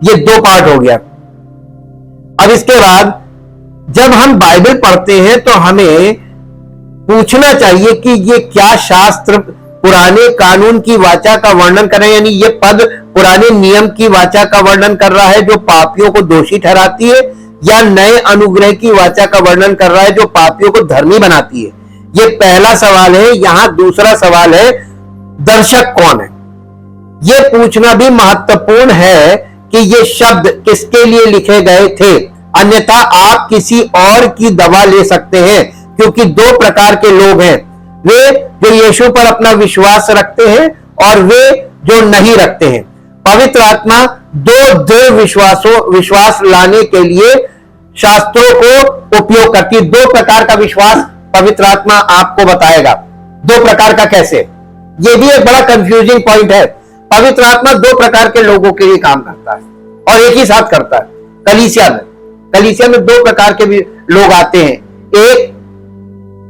ये दो पार्ट हो गया। अब इसके बाद जब हम बाइबल पढ़ते हैं तो हमें पूछना चाहिए कि ये क्या शास्त्र पुराने कानून की वाचा का वर्णन कर रहे हैं, यानी ये पद पुराने नियम की वाचा का वर्णन कर रहा है जो पापियों को दोषी ठहराती है, या नए अनुग्रह की वाचा का वर्णन कर रहा है जो पापियों को धर्मी बनाती है। ये पहला सवाल है। यहां दूसरा सवाल है, दर्शक कौन है? ये पूछना भी महत्वपूर्ण है कि ये शब्द किसके लिए लिखे गए थे, अन्यथा आप किसी और की दवा ले सकते हैं, क्योंकि दो प्रकार के लोग हैं, वे जो यीशु पर अपना विश्वास रखते हैं और वे जो नहीं रखते हैं। पवित्र आत्मा दो विश्वास लाने के लिए शास्त्रों को उपयोग करती है। दो प्रकार का विश्वास पवित्र आत्मा आपको बताएगा। दो प्रकार का कैसे? ये भी एक बड़ा कंफ्यूजिंग पॉइंट है। पवित्र आत्मा दो प्रकार के लोगों के लिए काम करता है और एक ही साथ करता है। कलीसिया में दो प्रकार के भी लोग आते हैं। एक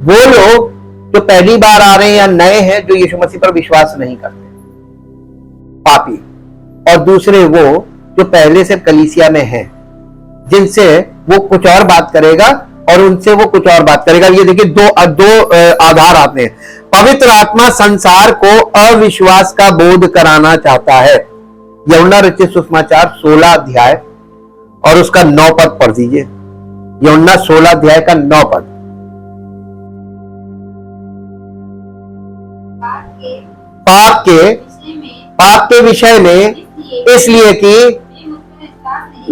वो लोग जो पहली बार आ रहे हैं या नए हैं, जो यीशु मसीह पर विश्वास नहीं करते, पापी। और दूसरे वो जो पहले से कलीसिया में हैं, जिनसे वो कुछ और बात करेगा और उनसे वो कुछ और बात करेगा। ये देखिए दो आधार आते हैं। पवित्र आत्मा संसार को अविश्वास का बोध कराना चाहता है। यूहन्ना रचित सुसमाचार 16 अध्याय और उसका 9 पद पढ़ दीजिए। यूहन्ना 16 अध्याय का 9 पद। पाप के विषय में इसलिए कि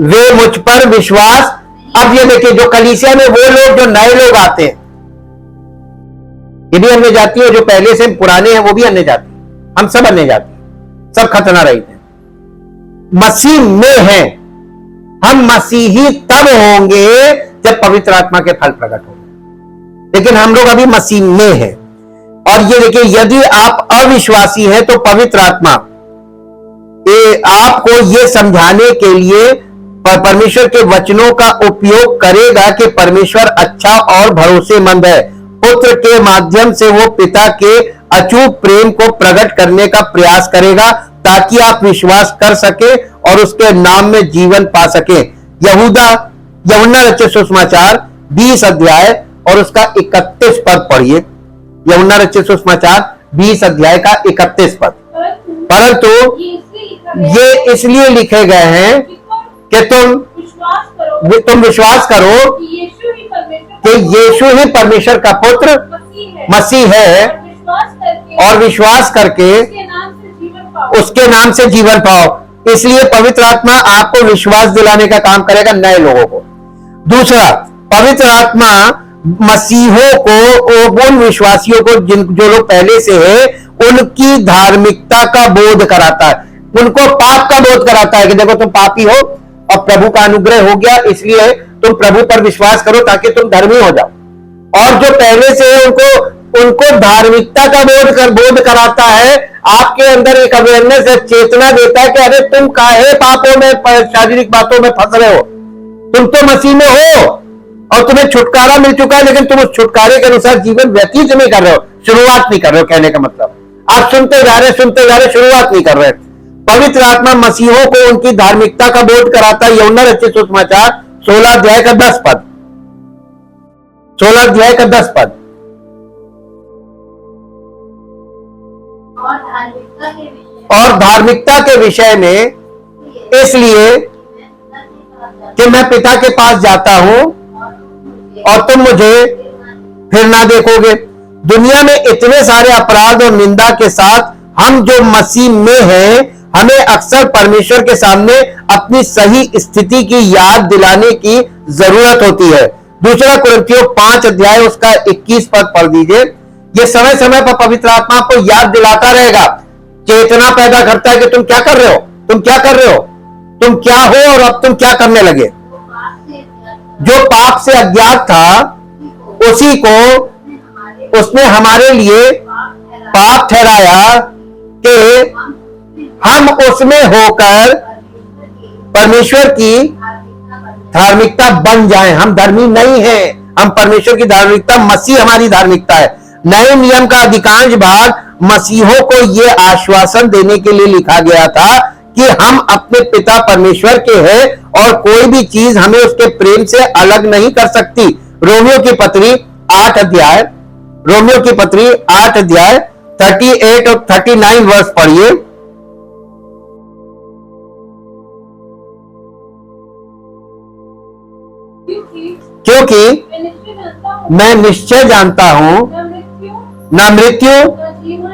वे मुझ पर विश्वास। अब ये देखिए, जो कलीसिया में वो लोग जो नए लोग आते हैं, ये भी अन्य जाति है, जो पहले से पुराने हैं वो भी अन्य जाति, हम सब अन्य जाति, सब खतना रहित हैं, मसीह में हैं। हम मसीही तब होंगे जब पवित्र आत्मा के फल प्रकट होंगे, लेकिन हम लोग अभी मसीह में हैं। और ये देखिए, यदि आप अविश्वासी हैं तो पवित्र आत्मा आपको ये समझाने के लिए परमेश्वर के वचनों का उपयोग करेगा कि परमेश्वर अच्छा और भरोसेमंद है। पुत्र के माध्यम से वो पिता के अचूक प्रेम को प्रकट करने का प्रयास करेगा, ताकि आप विश्वास कर सके और उसके नाम में जीवन पा सके। यूहन्ना रचित सुसमाचार 20 अध्याय और उसका 31 पद पढ़िए। यूहन्ना रचित सुसमाचार 20 अध्याय का 31 पद। परंतु ये इसलिए लिखे गए हैं कि तुम विश्वास करो कि यीशु ही परमेश्वर का पुत्र मसीह है, और विश्वास करके उसके नाम से जीवन पाओ। इसलिए पवित्र आत्मा आपको विश्वास दिलाने का काम करेगा नए लोगों को। दूसरा, पवित्र आत्मा मसीहों को, उन विश्वासियों को जो लोग पहले से है, उनकी धार्मिकता का बोध कराता है, उनको पाप का बोध कराता है कि देखो तुम पापी हो और प्रभु का अनुग्रह हो गया, इसलिए तुम प्रभु पर विश्वास करो ताकि तुम धर्मी हो जाओ। और जो पहले से है उनको धार्मिकता का बोध कराता है। आपके अंदर एक अवेयरनेस है, चेतना देता है कि अरे तुम काहे पापों में, शारीरिक बातों में फंस रहे हो, तुम तो मसीह में हो और तुम्हें छुटकारा मिल चुका है, लेकिन तुम उस छुटकारे के अनुसार जीवन व्यतीत नहीं कर रहे हो, शुरुआत नहीं कर रहे हो। कहने का मतलब आप सुनते जा रहे, शुरुआत नहीं कर रहे। पवित्र आत्मा मसीहों को उनकी धार्मिकता का बोध कराता है। यूहन्ना रचित सुसमाचार 16 अध्याय का 10 पद। 16 अध्याय का 10 पद। और धार्मिकता के विषय में इसलिए कि मैं पिता के पास जाता हूं और तुम मुझे फिर ना देखोगे। दुनिया में इतने सारे अपराध और निंदा के साथ हम जो मसीह में हैं, हमें अक्सर परमेश्वर के सामने अपनी सही स्थिति की याद दिलाने की जरूरत होती है। दूसरा कुरिन्थियों 5 अध्याय उसका 21 पद पढ़ दीजिए। ये समय समय पर पवित्र आत्मा को याद दिलाता रहेगा, चेतना पैदा करता है कि तुम क्या कर रहे हो, तुम क्या कर रहे हो, तुम क्या हो और अब तुम क्या करने लगे। जो पाप से अज्ञात था उसी को उसने हमारे लिए पाप ठहराया कि हम उसमें होकर परमेश्वर की धार्मिकता बन जाएं। हम धर्मी नहीं हैं, हम परमेश्वर की धार्मिकता, मसीह हमारी धार्मिकता है। नए नियम का अधिकांश भाग मसीहों को यह आश्वासन देने के लिए लिखा गया था कि हम अपने पिता परमेश्वर के हैं और कोई भी चीज हमें उसके प्रेम से अलग नहीं कर सकती। रोमियो की पत्री 8 अध्याय रोमियो की पत्री 8 अध्याय 38 और 39 वर्ष पढ़िए। क्योंकि मैं निश्चय जानता हूं न मृत्यु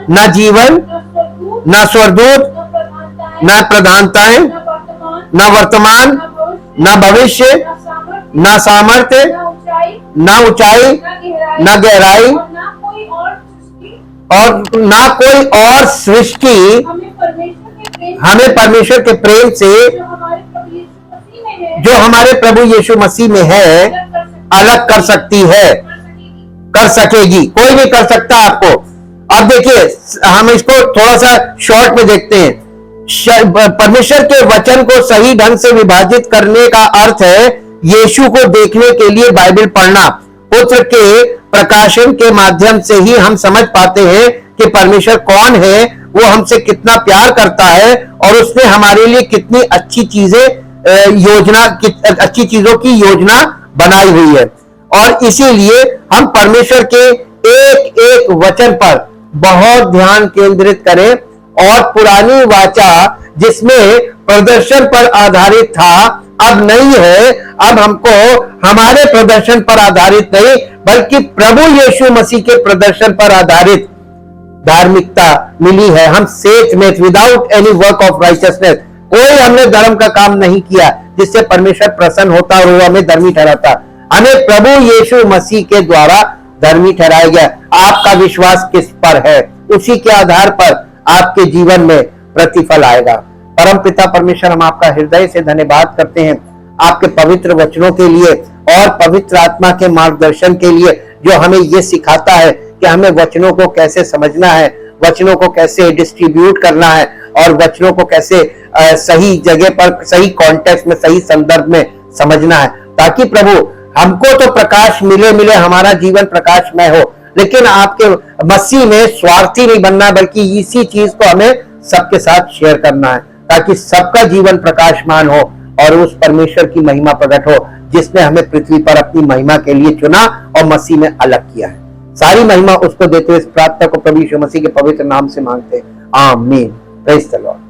न जीवन न स्वर्गदूत न प्रधानताएं न वर्तमान न भविष्य न सामर्थ्य न ऊंचाई न गहराई और न कोई और सृष्टि हमें परमेश्वर के प्रेम से जो हमारे प्रभु यीशु मसीह में है अलग कर सकती है, कर सकेगी। कोई नहीं कर सकता आपको। अब देखिए, हम इसको थोड़ा सा शॉर्ट में देखते हैं। परमेश्वर के वचन को सही ढंग से विभाजित करने का अर्थ है यीशु को देखने के लिए बाइबल पढ़ना। पुत्र के प्रकाशन के माध्यम से ही हम समझ पाते हैं कि परमेश्वर कौन है, वो हमसे कितना प्यार करता है और उसने हमारे लिए कितनी अच्छी चीजों की योजना बनाई हुई है। और इसीलिए हम परमेश्वर के एक एक वचन पर बहुत ध्यान केंद्रित करें। और पुरानी वाचा जिसमें प्रदर्शन पर आधारित था, अब नहीं है। अब हमको हमारे प्रदर्शन पर आधारित नहीं, बल्कि प्रभु यीशु मसीह के प्रदर्शन पर आधारित धार्मिकता मिली है। हम सेठ में without any work of righteousness, कोई हमने धर्म का काम नहीं किया जिससे परमेश्वर प्रसन्न होता और वो हमें धर्मी ठहराता। हमें प्रभु यीशु मसीह के द्वारा धर्मी ठहराया गया। आपका विश्वास किस पर है, उसी के आधार पर आपके जीवन में प्रतिफल आएगा। परम पिता परमेश्वर, हम आपका हृदय से धन्यवाद करते हैं आपके पवित्र वचनों के लिए और पवित्र आत्मा के मार्गदर्शन के लिए, जो हमें ये सिखाता है कि हमें वचनों को कैसे समझना है, वचनों को कैसे डिस्ट्रीब्यूट करना है और वचनों को कैसे सही जगह पर, सही कॉन्टेक्स्ट में, सही संदर्भ में समझना है, ताकि प्रभु हमको तो प्रकाश मिले, हमारा जीवन प्रकाशमय हो, लेकिन आपके मसीह में स्वार्थी नहीं बनना, बल्कि इसी चीज को हमें सबके साथ शेयर करना है, ताकि सबका जीवन प्रकाशमान हो और उस परमेश्वर की महिमा प्रकट हो जिसने हमें पृथ्वी पर अपनी महिमा के लिए चुना और मसीह में अलग किया है। सारी महिमा उसको देते हुए इस प्रार्थना को प्रभु यीशु मसीह के पवित्र नाम से मांगते हैं। आमीन। Praise the Lord.